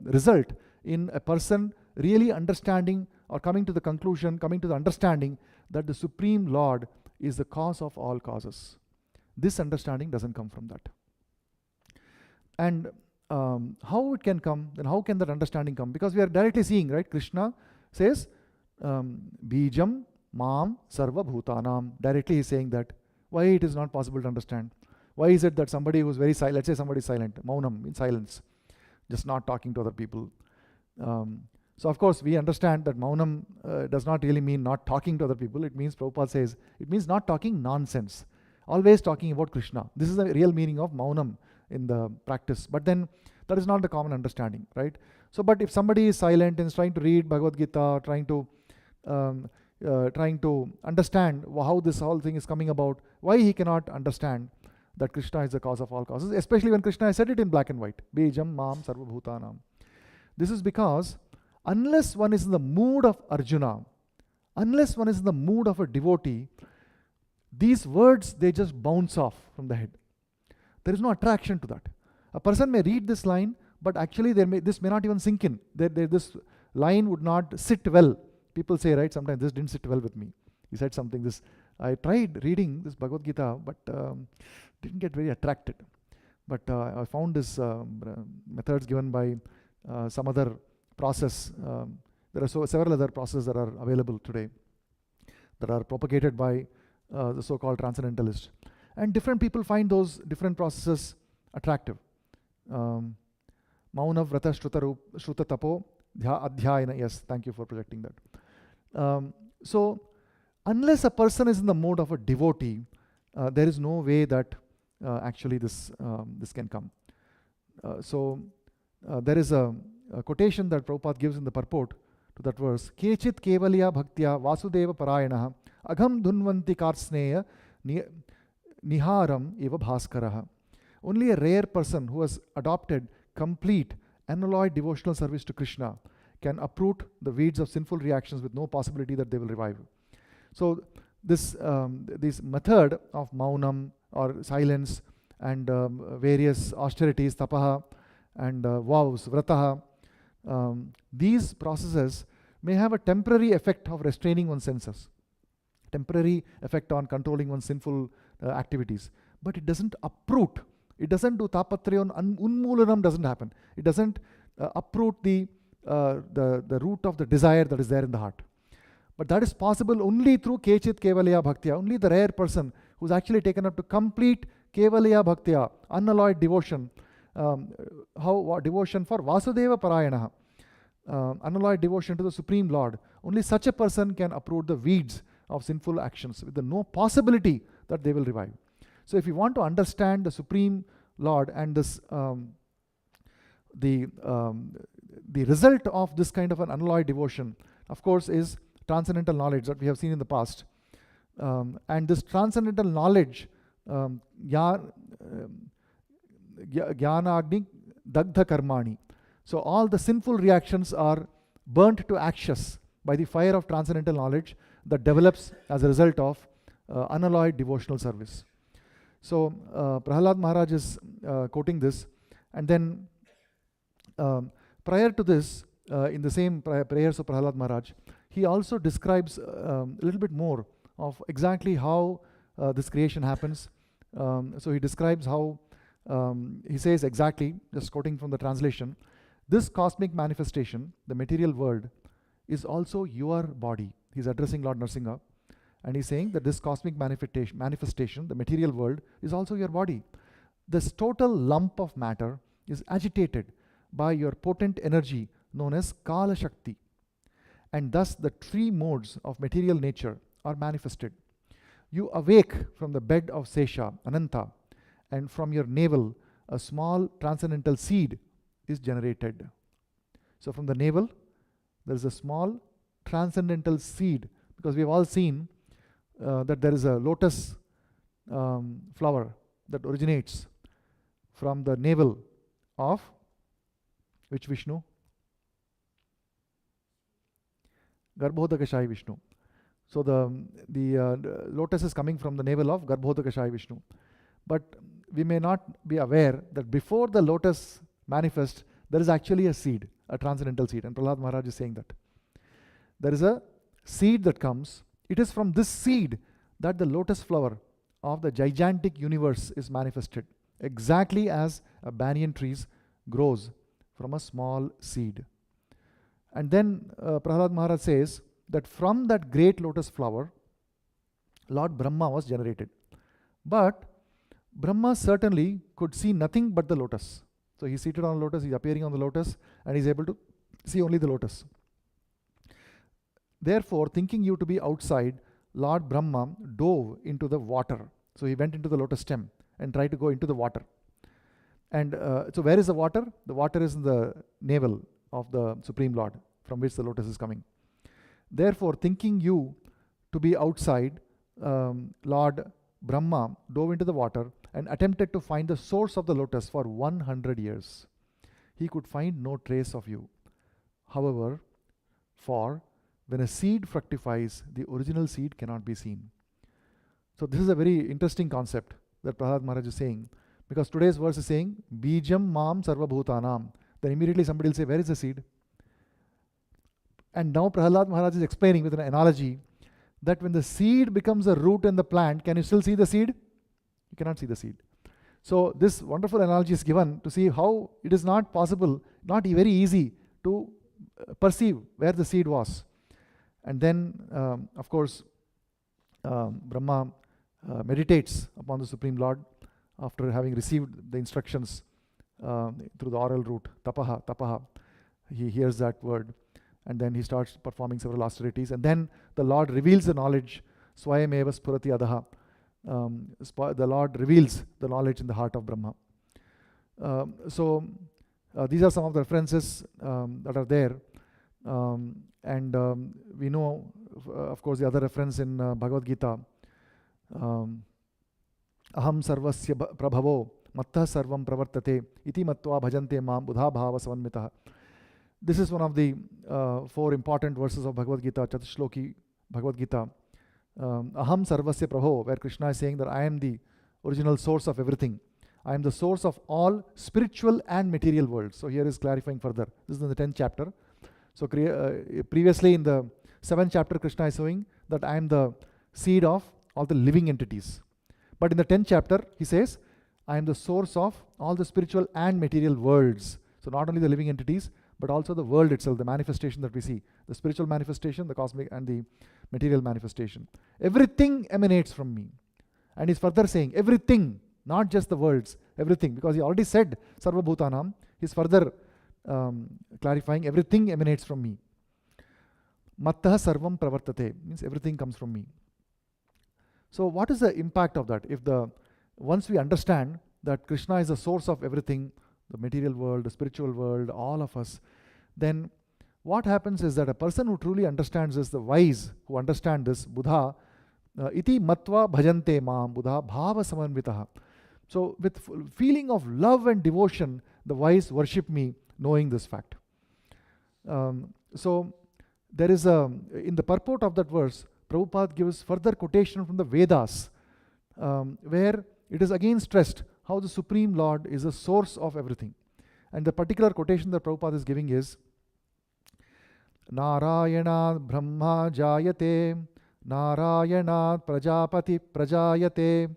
result in a person really understanding or coming to the conclusion, coming to the understanding that the Supreme Lord is the cause of all causes. This understanding doesn't come from that. And how it can come, then how can that understanding come? Because we are directly seeing, right? Krishna says, Bijam Mam Sarva Bhutanam. Directly he is saying that. Why it is not possible to understand? Why is it that somebody who is very silent, let's say somebody is silent, Maunam, in silence, just not talking to other people. So of course we understand that Maunam does not really mean not talking to other people. It means, Prabhupada says, it means not talking nonsense. Always talking about Krishna. This is the real meaning of Maunam in the practice. But then that is not the common understanding, right? So but if somebody is silent and is trying to read Bhagavad Gita, trying to understand how this whole thing is coming about, why he cannot understand that Krishna is the cause of all causes, especially when Krishna has said it in black and white, Bijam Mam Sarva Bhutanam. This is because unless one is in the mood of Arjuna, unless one is in the mood of a devotee, these words, they just bounce off from the head. There is no attraction to that. A person may read this line, but actually this may not even sink in. This line would not sit well. People say, right, sometimes this didn't sit well with me. He said something, I tried reading this Bhagavad Gita, but didn't get very attracted. But I found this methods given by some other process. There are several other processes that are available today that are propagated by the so-called transcendentalists. And different people find those different processes attractive. Mauna Vrata Shruta Tapo Adhyayana. Yes, thank you for projecting that. So unless a person is in the mode of a devotee, there is no way that actually this can come. There is a quotation that Prabhupada gives in the purport to that verse. Kechit kevalya bhaktya vasudeva parayanaha agham dhunvanti karsneya niharam eva bhaskaraha. Only a rare person who has adopted complete unalloyed devotional service to Krishna can uproot the weeds of sinful reactions with no possibility that they will revive. So this method of maunam or silence and various austerities, tapaha and vows, vrataha, these processes may have a temporary effect of restraining one's senses, temporary effect on controlling one's sinful activities, but it doesn't uproot. It doesn't do tapatrayon, unmoolanam doesn't happen. It doesn't uproot the root of the desire that is there in the heart. But that is possible only through Kechit Kevalaya Bhaktya. Only the rare person who's actually taken up to complete Kevalaya Bhaktya, unalloyed devotion, devotion for Vasudeva Parayanaha, unalloyed devotion to the Supreme Lord. Only such a person can uproot the weeds of sinful actions with no possibility that they will revive. So if you want to understand the Supreme Lord and this, the result of this kind of an unalloyed devotion, of course, is transcendental knowledge that we have seen in the past. And this transcendental knowledge, Jnana Agni Dagdha Karmani. So all the sinful reactions are burnt to ashes by the fire of transcendental knowledge that develops as a result of unalloyed devotional service. So Prahlad Maharaj is quoting this, and then prior to this, in the same prayers of Prahlad Maharaj, he also describes a little bit more of exactly how this creation happens. So he describes how, he says exactly, just quoting from the translation, this cosmic manifestation, the material world, is also your body. He's addressing Lord Nrsimha, and he's saying that this cosmic manifestation, the material world, is also your body. This total lump of matter is agitated by your potent energy known as Kala Shakti, and thus the three modes of material nature are manifested. You awake from the bed of Sesha, Ananta, and from your navel a small transcendental seed is generated. So from the navel there is a small transcendental seed, because we have all seen that there is a lotus flower that originates from the navel of which Vishnu? Garbhodakashai Vishnu. So the lotus is coming from the navel of Garbhodakashai Vishnu. But we may not be aware that before the lotus manifests, there is actually a seed, a transcendental seed. And Prahlad Maharaj is saying that there is a seed that comes. It is from this seed that the lotus flower of the gigantic universe is manifested, exactly as a banyan tree grows from a small seed. And then Prahlad Maharaj says that from that great lotus flower, Lord Brahma was generated. But Brahma certainly could see nothing but the lotus. So he's seated on a lotus, he's appearing on the lotus, and he's able to see only the lotus. Therefore, thinking you to be outside, Lord Brahma dove into the water. So he went into the lotus stem and tried to go into the water. And so where is the water? The water is in the navel of the Supreme Lord, from which the lotus is coming. Therefore, thinking you to be outside, Lord Brahma dove into the water and attempted to find the source of the lotus for 100 years. He could find no trace of you. However, for when a seed fructifies, the original seed cannot be seen. So this is a very interesting concept that Prahlad Maharaj is saying, because today's verse is saying, Bijam Mam Sarva Bhutanam. Then immediately somebody will say, where is the seed? And now Prahlad Maharaj is explaining with an analogy that when the seed becomes a root in the plant, can you still see the seed? You cannot see the seed. So this wonderful analogy is given to see how it is not possible, not very easy to perceive where the seed was. And then, of course, Brahma meditates upon the Supreme Lord after having received the instructions through the oral route, tapaha, tapaha. He hears that word, and then he starts performing several austerities, and then the Lord reveals the knowledge, swayameva spurati adaha. The Lord reveals the knowledge in the heart of Brahma. So these are some of the references that are there. And we know, of course, the other reference in Bhagavad Gita, Aham sarvasya prabhavo mattha sarvam pravartate iti matva bhajante mam buddha bhava samanmitaha. This is one of the 4 important verses of Bhagavad Gita, Chatushloki Bhagavad Gita. Aham sarvasya prabho, where Krishna is saying that I am the original source of everything. I am the source of all spiritual and material worlds. So here is clarifying further. This is in the 10th chapter. So previously in the 7th chapter, Krishna is showing that I am the seed of all the living entities. But in the 10th chapter, he says, I am the source of all the spiritual and material worlds. So not only the living entities, but also the world itself, the manifestation that we see. The spiritual manifestation, the cosmic and the material manifestation. Everything emanates from me. And he's further saying, everything, not just the worlds, everything. Because he already said, Sarva Bhutanam, he's further clarifying, everything emanates from me. Mattah sarvam pravartate, means everything comes from me. So what is the impact of that? Once we understand that Krishna is the source of everything, the material world, the spiritual world, all of us, then what happens is that a person who truly understands this, the wise who understand this, Buddha, iti matva bhajante maam, Buddha bhava samanvitaha. So with feeling of love and devotion, the wise worship me, knowing this fact. So there is in the purport of that verse, Prabhupada gives further quotation from the Vedas, where it is again stressed how the Supreme Lord is the source of everything. And the particular quotation that Prabhupada is giving is, Narayanad Brahma Jayate, Narayanad Prajapati Prajayate,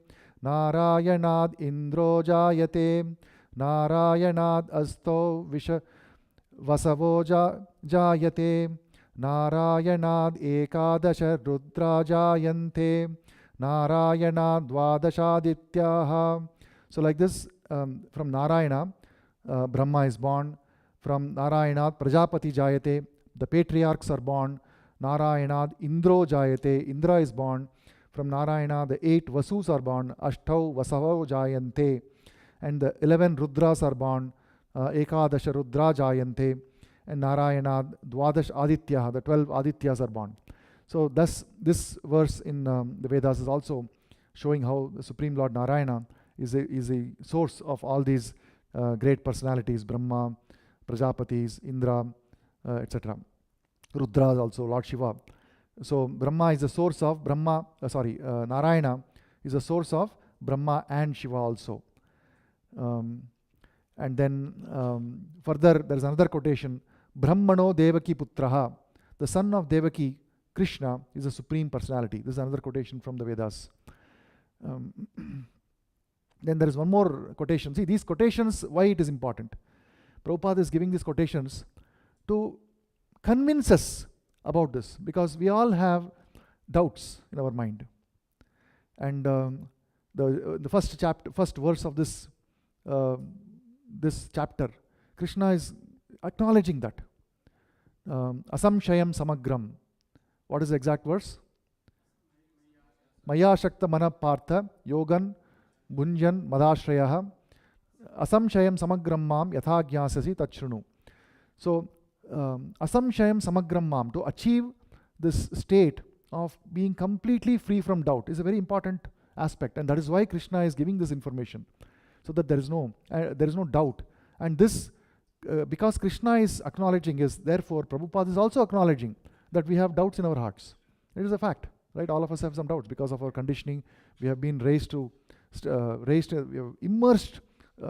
Narayanad Indro Jayate, Narayanad Asto Vasavo Jayate, Narayanad Ekadasha Rudra Jayante, Narayanad Dvadashadityaha. So like this, from Narayana, Brahma is born. From Narayanad, Prajapati Jayate, the patriarchs are born. Narayanad, Indro Jayate, Indra is born. From Narayana, the 8 Vasus are born. Ashtau Vasavo Jayante. And the 11 Rudras are born. Ekadasha Rudra Jayante. And Narayana, Dwadash Aditya, the 12 Adityas are born. So thus this verse in the Vedas is also showing how the Supreme Lord Narayana is a source of all these great personalities, Brahma, Prajapatis, Indra, etc. Rudra also, Lord Shiva. So Brahma is the source of Narayana is the source of Brahma and Shiva also. And then further there is another quotation, Brahmano Devaki Putraha, the son of Devaki Krishna is a supreme personality. This is another quotation from the Vedas. Then there is one more quotation. See, these quotations, why it is important? Prabhupada is giving these quotations to convince us about this, because we all have doubts in our mind. And the first verse of this chapter, Krishna is acknowledging that. Asamshayam samagram. What is the exact verse? Maya shakta mana partha yogan bunjan madashrayah asamshayam samagram mam yatha jnasasi tachrunu. So, asamshayam samagram mam, to achieve this state of being completely free from doubt, is a very important aspect, and that is why Krishna is giving this information, so that there is no doubt. And this, because Krishna is acknowledging, is therefore Prabhupada is also acknowledging that we have doubts in our hearts. It is a fact, right? All of us have some doubts because of our conditioning. We have been we have immersed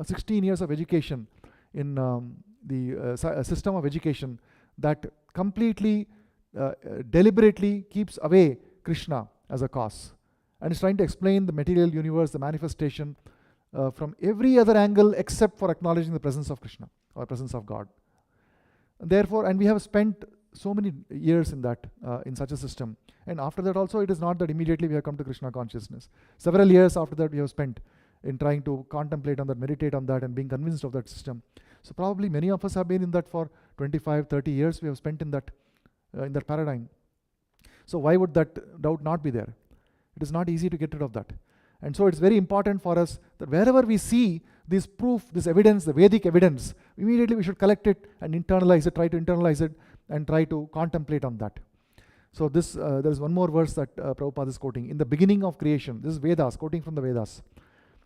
16 years of education in the system of education that completely, deliberately keeps away Krishna as a cause, and is trying to explain the material universe, the manifestation, from every other angle except for acknowledging the presence of Krishna or presence of God. Therefore, and we have spent so many years in that, in such a system. And after that also, it is not that immediately we have come to Krishna consciousness. Several years after that we have spent in trying to contemplate on that, meditate on that, and being convinced of that system. So probably many of us have been in that for 25, 30 years we have spent in that paradigm. So why would that doubt not be there? It is not easy to get rid of that. And so it's very important for us that wherever we see this proof, this evidence, the Vedic evidence, immediately we should collect it and internalize it, try to internalize it and try to contemplate on that. So this, there is one more verse that Prabhupada is quoting. In the beginning of creation, this is Vedas, quoting from the Vedas.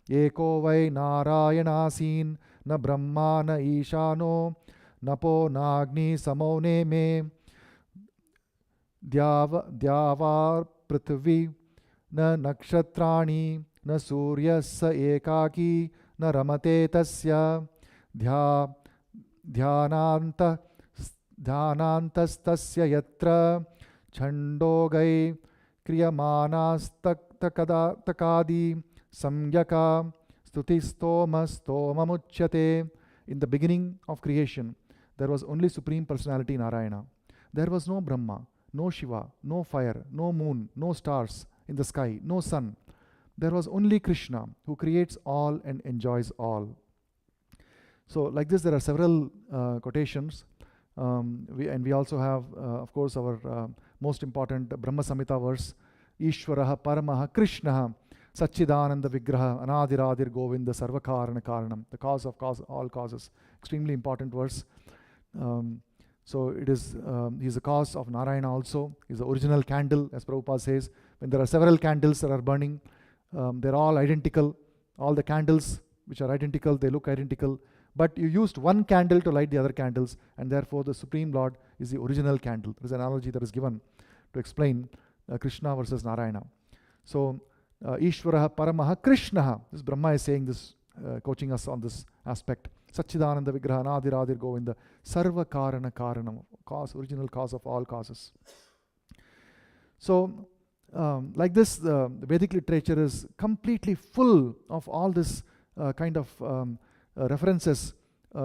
Eko vai narayanasin na brahma na ishano napo na agni samone me dyavar prithvi na nakshatrani na surya sa ekaki na ramate tasya dhyanantastasya yatra chandogai kriyamanastakadi samyaka stutistomamuchyate. In the beginning of creation, there was only Supreme Personality Narayana. There was no Brahma, no Shiva, no fire, no moon, no stars in the sky, no sun. There was only Krishna, who creates all and enjoys all. So like this, there are several quotations. We also have, of course, our most important Brahma Samhita verse, Ishvaraha Paramaha Krishnaha Satchidananda Vigraha Anadiradir Govinda Sarvakarana Karanam, the cause of all causes. Extremely important verse. So it is, he is the cause of Narayana also. He is the original candle, as Prabhupada says. When there are several candles that are burning, they're all identical. All the candles which are identical, they look identical. But you used one candle to light the other candles, and therefore the Supreme Lord is the original candle. There is an analogy that is given to explain Krishna versus Narayana. So, Ishvaraha Paramaha Krishnaha. This Brahma is saying this, coaching us on this aspect. Satchidananda Vigraha Nadiradir Govinda Sarva Karana Karanam, cause, original cause of all causes. So, like this, the Vedic literature is completely full of all this kind of references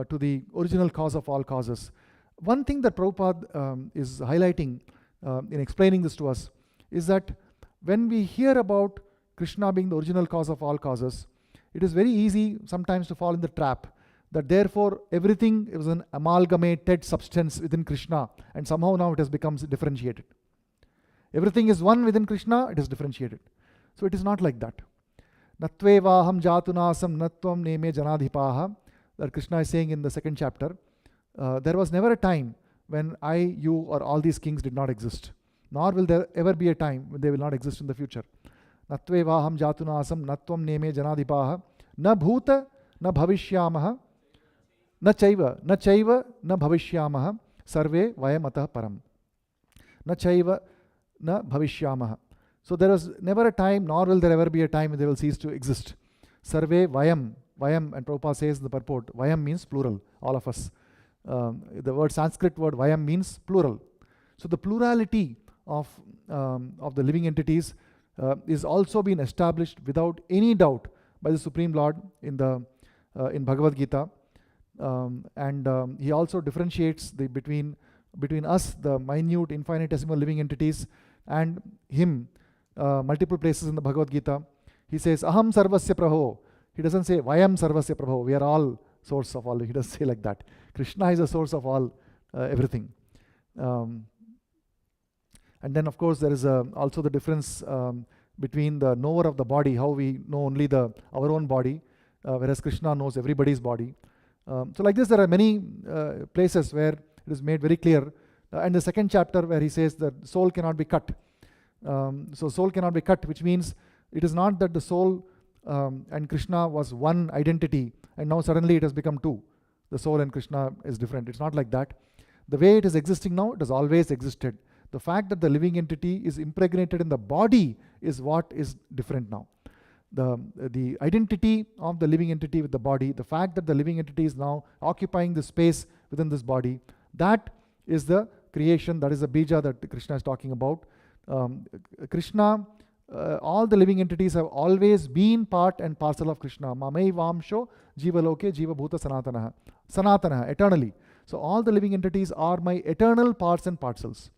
to the original cause of all causes. One thing that Prabhupada is highlighting in explaining this to us is that when we hear about Krishna being the original cause of all causes, it is very easy sometimes to fall in the trap that therefore everything is an amalgamated substance within Krishna, and somehow now it has become differentiated. Everything is one within Krishna, it is differentiated. So it is not like that. Natvevaham jatunasam natvam neme janadhipaha, that Krishna is saying in the second chapter. There was never a time when I, you, or all these kings did not exist. Nor will there ever be a time when they will not exist in the future. Natvevaham jatunasam natvam neme janadhipaha na bhuta na bhavishyamaha na chaiva na bhavishyamaha sarve vayamatah param. Na chaiva na bhavishyamaha. So there was never a time, nor will there ever be a time when they will cease to exist. Sarve vayam, and Prabhupada says the purport, vayam means plural, all of us. The word Sanskrit word vayam means plural. So the plurality of the living entities is also been established without any doubt by the Supreme Lord in Bhagavad Gita. He also differentiates between us, the minute infinitesimal living entities, and him multiple places in the Bhagavad Gita. He says aham sarvasya prabho. He doesn't say vayam sarvasya prabho, we are all source of all. He doesn't say like that. Krishna is the source of all everything. And then of course there is also the difference between the knower of the body, how we know only our own body, whereas Krishna knows everybody's body. So like this there are many places where it is made very clear. And the second chapter where he says that soul cannot be cut. So soul cannot be cut, which means it is not that the soul and Krishna was one identity and now suddenly it has become two. The soul and Krishna is different. It's not like that. The way it is existing now, it has always existed. The fact that the living entity is impregnated in the body is what is different now. The identity of the living entity with the body, the fact that the living entity is now occupying the space within this body, that is the creation, that is the bija that Krishna is talking about. Krishna, all the living entities have always been part and parcel of Krishna. Mamai vamsho jiva loke jiva bhuta sanatanaha. Sanatanaha, eternally. So all the living entities are my eternal parts and parcels.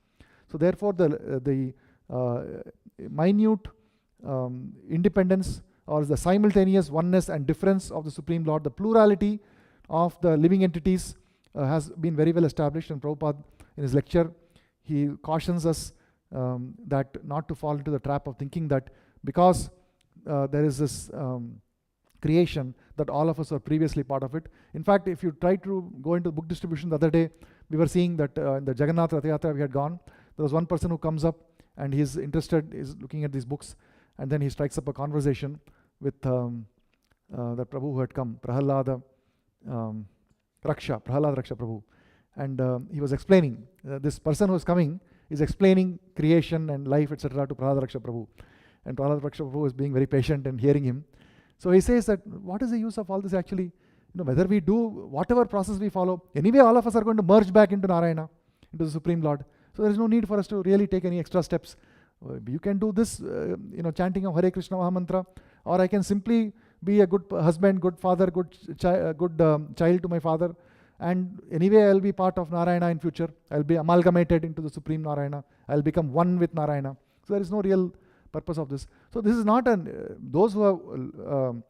So therefore the minute independence or the simultaneous oneness and difference of the Supreme Lord, the plurality of the living entities has been very well established. And Prabhupada in his lecture, he cautions us that not to fall into the trap of thinking that because there is this creation that all of us are previously part of it. In fact, if you try to go into book distribution the other day, we were seeing that in the Jagannath Rath Yatra we had gone, there was one person who comes up and he's interested, is looking at these books, and then he strikes up a conversation with the Prabhu who had come, Prahalada Raksha Prabhu. And he was explaining, this person who is coming is explaining creation and life, etc. to Prahalada Raksha Prabhu. And Prahalada Raksha Prabhu is being very patient and hearing him. So he says that what is the use of all this actually? Whether we do whatever process we follow, anyway all of us are going to merge back into Narayana, into the Supreme Lord. So there is no need for us to really take any extra steps. You can do this, chanting of Hare Krishna Mahamantra, or I can simply be a good husband, good father, good child to my father, and anyway I'll be part of Narayana in future. I'll be amalgamated into the Supreme Narayana. I'll become one with Narayana. So there is no real purpose of this. So this is not those who have,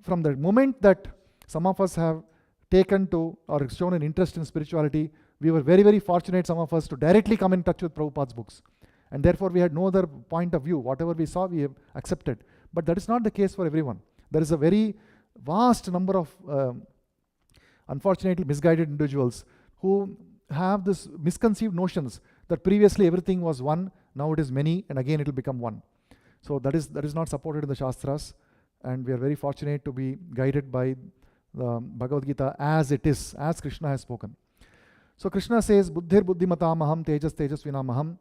from the moment that some of us have taken to or shown an interest in spirituality, we were very, very fortunate, some of us, to directly come in touch with Prabhupada's books. And therefore we had no other point of view. Whatever we saw, we have accepted. But that is not the case for everyone. There is a very vast number of unfortunately misguided individuals who have this misconceived notions that previously everything was one, now it is many, and again it will become one. So that is not supported in the Shastras, and we are very fortunate to be guided by the Bhagavad Gita as it is, as Krishna has spoken. So Krishna says, Buddhir buddhimatamaham tejas tejasvinamaham.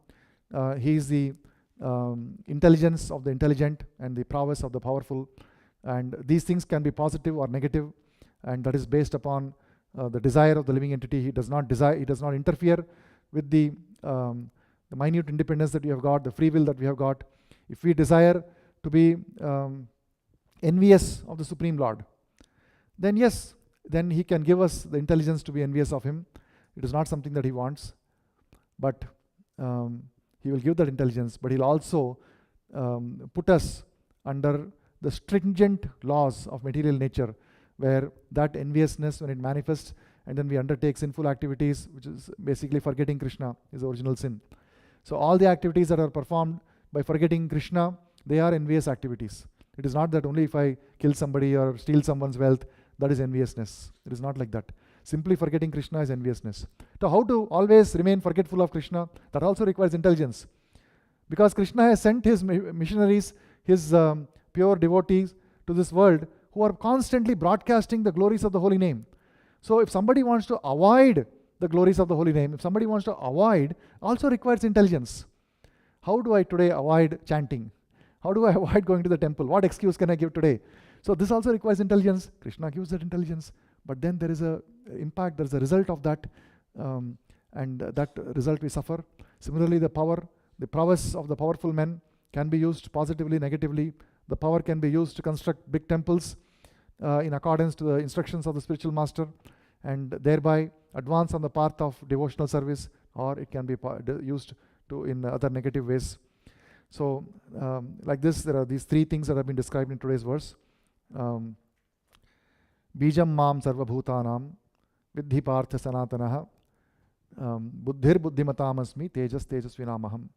He is the intelligence of the intelligent and the prowess of the powerful. And these things can be positive or negative, and that is based upon the desire of the living entity. He does not desire, he does not interfere with the minute independence that we have got, the free will that we have got. If we desire to be envious of the Supreme Lord, then yes, then he can give us the intelligence to be envious of him. It is not something that he wants, but he will give that intelligence, but he'll also put us under the stringent laws of material nature, where that enviousness, when it manifests and then we undertake sinful activities, which is basically forgetting Krishna, is the original sin. So all the activities that are performed by forgetting Krishna, they are envious activities. It is not that only if I kill somebody or steal someone's wealth, that is enviousness. It is not like that. Simply forgetting Krishna is enviousness. So how to always remain forgetful of Krishna? That also requires intelligence. Because Krishna has sent his missionaries, his pure devotees to this world, who are constantly broadcasting the glories of the holy name. So if somebody wants to avoid the glories of the holy name, if somebody wants to avoid, also requires intelligence. How do I today avoid chanting? How do I avoid going to the temple? What excuse can I give today? So this also requires intelligence. Krishna gives that intelligence, but then there is a impact, there is a result of that, and that result we suffer. Similarly, the power the prowess of the powerful men can be used positively, negatively. The power can be used to construct big temples in accordance to the instructions of the spiritual master, and thereby advance on the path of devotional service, or it can be used to in other negative ways. So like this, there are these three things that have been described in today's verse. Bijam mam sarva bhutanam vidhi partha sanatanaha buddhir buddhimatam asmi tejas tejasvinamaham.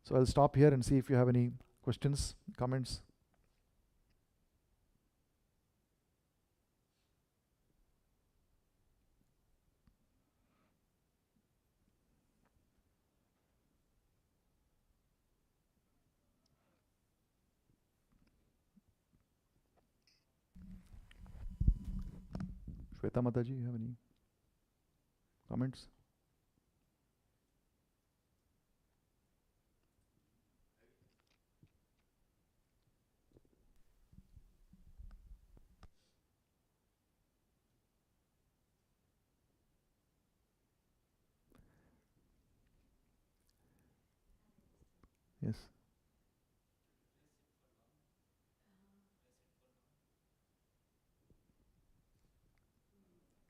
So I'll stop here and see if you have any questions, comments. Shweta Mataji, you have any comments? Yes.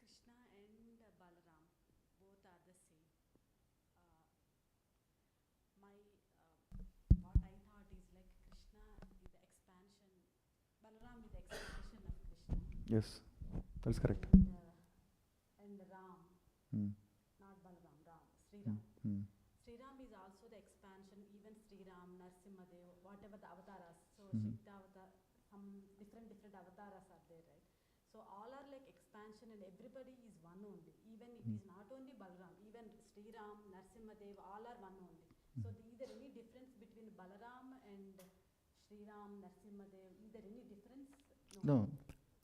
Krishna and Balaram, both are the same. What I thought is like Krishna is the expansion, Balaram is the expansion of Krishna. Yes, that's correct. And Ram, Hmm. not Balaram, Ram, Sri Ram. Hmm. Sri Ram is also the expansion, even Sri Ram, Narsimhadev, whatever the avatars. So Mhm. Shikta avatar, some different avatars are there, right? So all are like expansion and everybody is one only. Even it is not only Balaram, even Sri Ram, Narsimhadev, all are one only. So is there any difference between Balaram and Sri Ram, Narsimhadev? Is there any difference? No,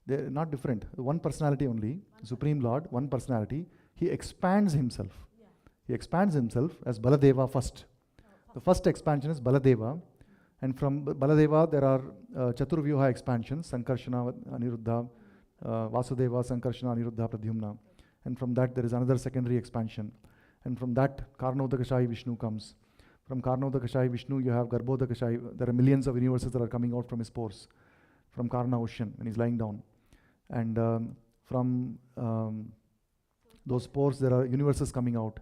they're not different. One personality only, Supreme Lord, one personality. He expands himself. Yeah. He expands himself as Baladeva first. The first expansion is Baladeva. And from Baladeva, there are Chaturvyuha expansions, Sankarshana, Aniruddha, Vasudeva, Sankarshana, Aniruddha, Pradyumna. And from that, there is another secondary expansion. And from that, Karnodakashayi Vishnu comes. From Karnodakashayi Vishnu, you have Garbhodakashayi. There are millions of universes that are coming out from his pores, from Karna ocean, when he's lying down. And from those pores, there are universes coming out.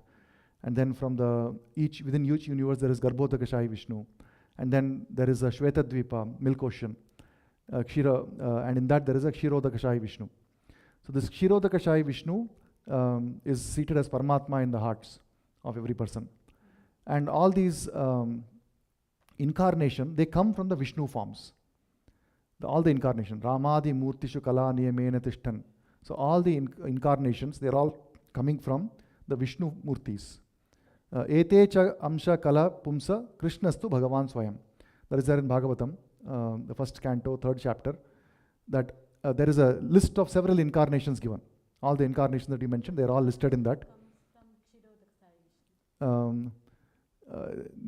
And then from within each universe, there is Garbhodakashayi Vishnu. And then there is a Shvetadvipa, milk ocean, and in that there is a Kshirodakashayi Vishnu. So this Kshirodakashayi Vishnu is seated as Paramatma in the hearts of every person. And all these incarnation, they come from the Vishnu forms. All the incarnation, Ramadi Murtishu Kala Niyamena Tishtan. So all the incarnations, they're all coming from the Vishnu Murtis. Ete cha amsha kala pumsa Krishnastu Bhagavan Swayam. That is there in Bhagavatam, the first canto, 3rd chapter, that there is a list of several incarnations given. All the incarnations that you mentioned, they are all listed in that.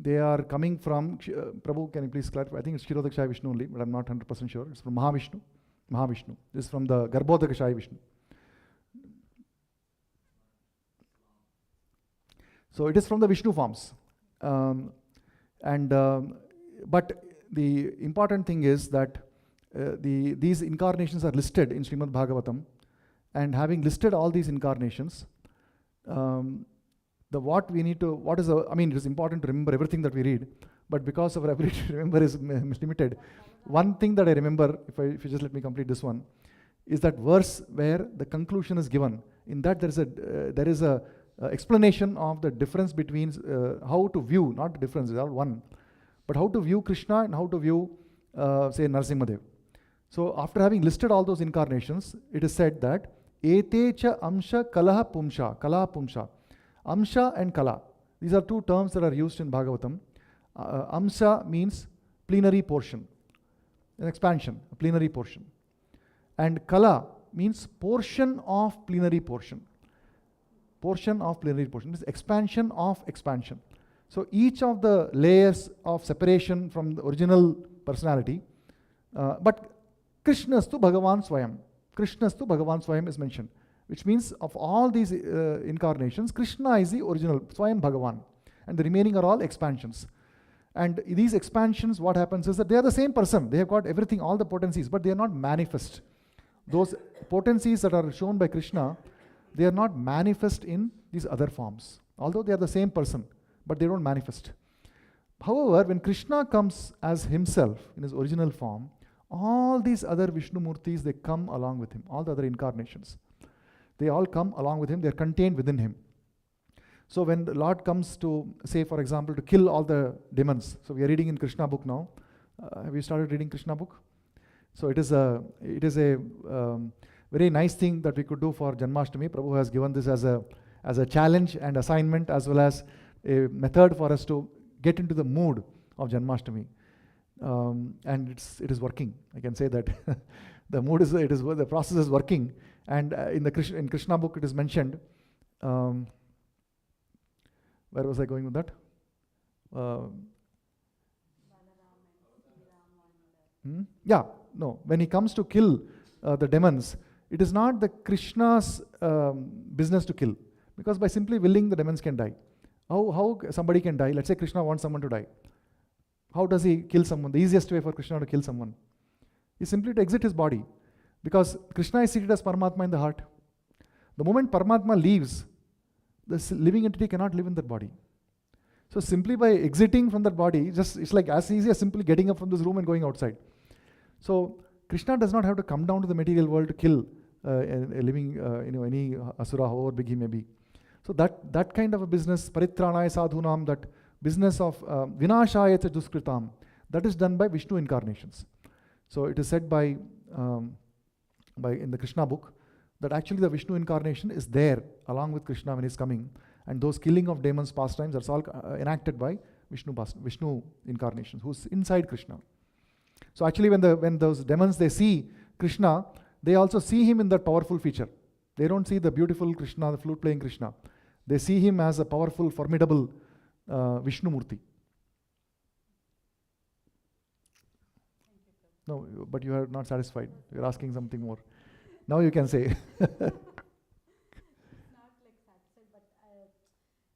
They are coming from, Prabhu, can you please clarify? I think it's Kshirodakashayi Vishnu only, but I'm not 100% sure. It's from Mahavishnu. Mahavishnu. This is from the Garbhodakashayi Vishnu. So it is from the Vishnu forms. But the important thing is that these incarnations are listed in Srimad Bhagavatam, and having listed all these incarnations, it is important to remember everything that we read, but because our ability to remember is limited. One thing that I remember, if you just let me complete this one, is that verse where the conclusion is given. In that there is a explanation of the difference between how to view, not the difference, they are all one, but how to view Krishna and how to view, say, Narasimhadev. So after having listed all those incarnations, it is said that Ete cha amsha kalaha pumsha, kalaha pumsha. Amsha and kala. These are two terms that are used in Bhagavatam. Amsha means plenary portion, an expansion, a plenary portion. And kala means portion of plenary portion. Portion of plenary portion means expansion of expansion. So each of the layers of separation from the original personality, but Krishnastu Bhagavan Swayam. Krishnastu Bhagavan Swayam is mentioned, which means of all these incarnations, Krishna is the original, Swayam Bhagavan, and the remaining are all expansions. And these expansions, what happens is that they are the same person. They have got everything, all the potencies, but they are not manifest. Those potencies that are shown by Krishna, they are not manifest in these other forms. Although they are the same person, but they don't manifest. However, when Krishna comes as himself in his original form, all these other Vishnu Murtis, they come along with him, all the other incarnations. They all come along with him, they are contained within him. So when the Lord comes to, say for example, to kill all the demons, so we are reading in Krishna book now. Have you started reading Krishna book? So it is a very nice thing that we could do for Janmashtami. Prabhu has given this as a challenge and assignment, as well as a method for us to get into the mood of Janmashtami. And it is working. I can say that the process is working. And in Krishna book it is mentioned. Where was I going with that? When he comes to kill the demons, it is not the Krishna's business to kill, because by simply willing the demons can die. How somebody can die? Let's say Krishna wants someone to die. How does he kill someone? The easiest way for Krishna to kill someone is simply to exit his body, because Krishna is seated as Paramatma in the heart. The moment Paramatma leaves, the living entity cannot live in that body. So simply by exiting from that body, it's like as easy as simply getting up from this room and going outside. So Krishna does not have to come down to the material world to kill a living, any asura, however big he may be. So that kind of a business, paritranaya sadhunam, that business of vinashaya cha duskritam, that is done by Vishnu incarnations. So it is said by in the Krishna book that actually the Vishnu incarnation is there along with Krishna when he is coming, and those killing of demons pastimes are all enacted by Vishnu incarnations, who's inside Krishna. So actually when those demons, they see Krishna, they also see him in that powerful feature. They don't see the beautiful Krishna, the flute playing Krishna. They see him as a powerful, formidable Vishnu Murti. No, but you are not satisfied. You are asking something more. Now you can say. It's not like satisfied, but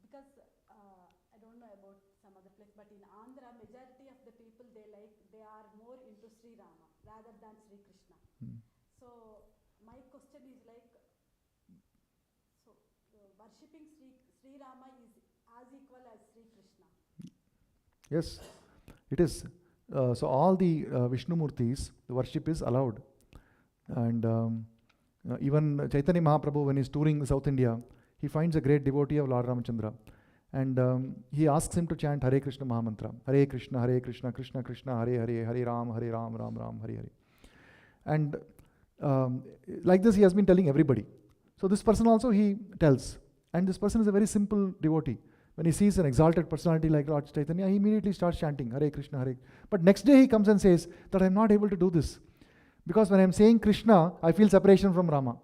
because I don't know about some other place, but in Andhra, majority of the people they are more into Sri Rama rather than Sri Krishna. So my question is like, so worshipping Sri Rama is as equal as Sri Krishna. Yes, it is. So all the Vishnu Murtis, the worship is allowed. And even Chaitanya Mahaprabhu, when he is touring South India, he finds a great devotee of Lord Ramachandra. And he asks him to chant Hare Krishna Mahamantra. Hare Krishna, Krishna Krishna, Hare Hare, Hare Ram, Ram Ram, Hare Hare. And like this he has been telling everybody. So this person also he tells. And this person is a very simple devotee. When he sees an exalted personality like Lord Chaitanya, he immediately starts chanting Hare Krishna, Hare. But next day he comes and says that I am not able to do this, because when I am saying Krishna, I feel separation from Rama.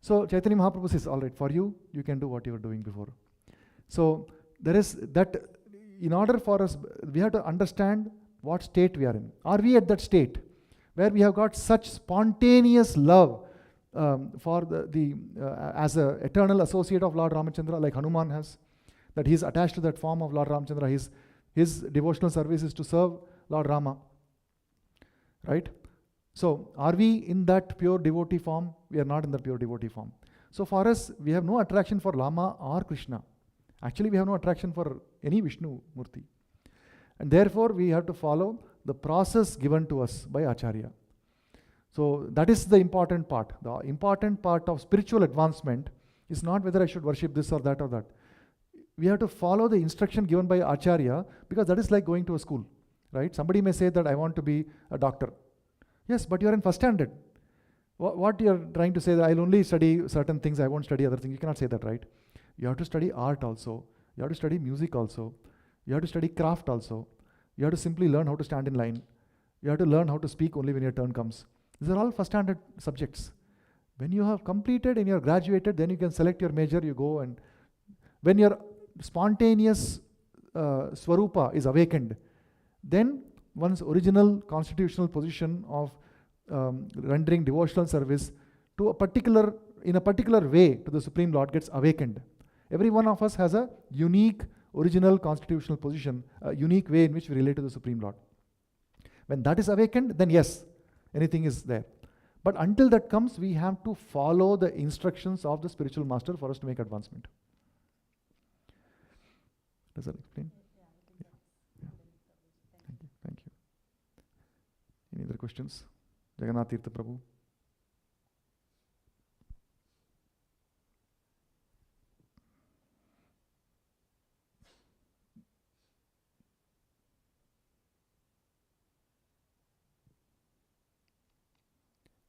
So Chaitanya Mahaprabhu says, all right, for you, you can do what you were doing before. So there is that, in order for us, we have to understand what state we are in. Are we at that state where we have got such spontaneous love for as an eternal associate of Lord Ramachandra, like Hanuman has, that he is attached to that form of Lord Ramachandra. His devotional service is to serve Lord Rama. Right? So, are we in that pure devotee form? We are not in that pure devotee form. So, for us, we have no attraction for Rama or Krishna. Actually, we have no attraction for any Vishnu Murti. And therefore, we have to follow the process given to us by Acharya. So, that is the important part. The important part of spiritual advancement is not whether I should worship this or that or that. We have to follow the instruction given by Acharya, because that is like going to a school. Right? Somebody may say that I want to be a doctor. Yes, but you are in first standard. What you are trying to say, that I'll only study certain things, I won't study other things. You cannot say that, right? You have to study art also. You have to study music also. You have to study craft also. You have to simply learn how to stand in line. You have to learn how to speak only when your turn comes. These are all first standard subjects. When you have completed and you are graduated, then you can select your major, you go, and when your spontaneous Swarupa is awakened, then one's original constitutional position of rendering devotional service to in a particular way to the Supreme Lord gets awakened. Every one of us has a unique original constitutional position, a unique way in which we relate to the Supreme Lord. When that is awakened, then yes, anything is there. But until that comes, we have to follow the instructions of the spiritual master for us to make advancement. Does that explain? Yeah. Thank you. Thank you. Any other questions? Jagannath Tirtha Prabhu.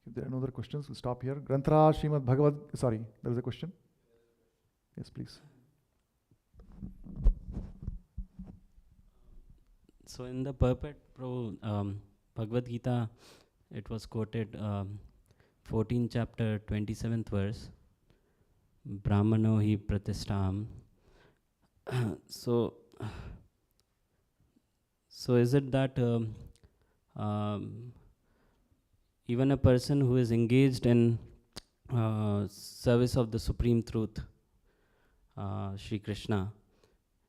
If there are no other questions, we'll stop here. Granthara Srimad Bhagavad, sorry, there is a question? Yes, please. So in the Purport Bhagavad Gita, it was quoted 14th chapter 27th verse, Brahmano hi pratistham. So is it that even a person who is engaged in service of the Supreme Truth, Shri Krishna,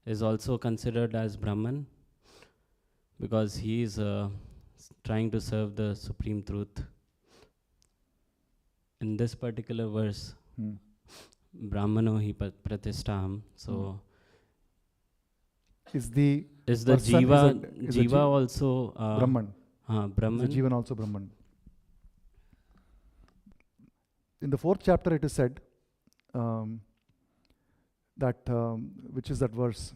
is also considered as Brahman, because he is trying to serve the Supreme Truth? In this particular verse, Brahmano hi pratistham, so is the person, Jiva also Brahman? Brahman? Is the Jivan also Brahman? In the 4th chapter it is said that, which is that verse,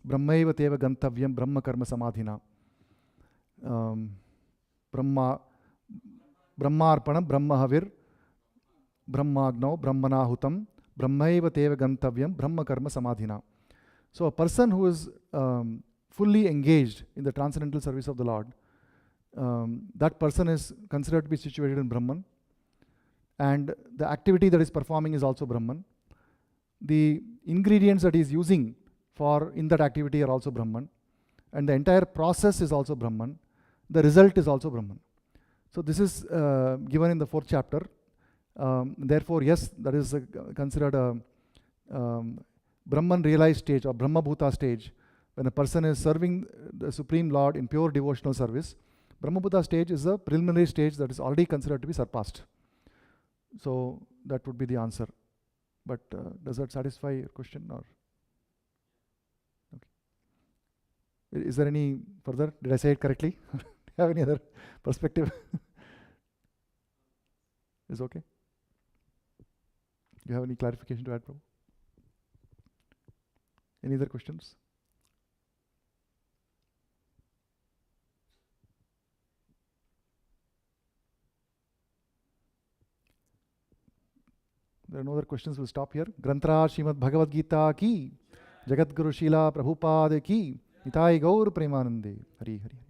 Brahmaiva teva gantavyam brahma karma samadhina, Brahmarpanam brahmahavir brahmagnau brahmanahutam brahmaiva teva gantavyam brahma karma samadhina. So a person who is fully engaged in the transcendental service of the Lord, that person is considered to be situated in Brahman, and the activity that is performing is also Brahman. The ingredients that he is using for in that activity are also Brahman, and the entire process is also Brahman. The result is also Brahman. So this is given in the 4th chapter. Therefore, yes, that is considered a Brahman realized stage or Brahma Bhuta stage. When a person is serving the Supreme Lord in pure devotional service, Brahma Bhuta stage is a preliminary stage that is already considered to be surpassed. So that would be the answer. But does that satisfy your question? Or okay. Is there any further? Did I say it correctly? Do you have any other perspective? Is okay? Do you have any clarification to add, Prabhu? Any other questions? There are no other questions. We'll stop here. Granthara Srimad Bhagavad Gita ki, Jagat Guru Shila Prabhupada ki, Nitai Gaur Premanande. Hari Hari.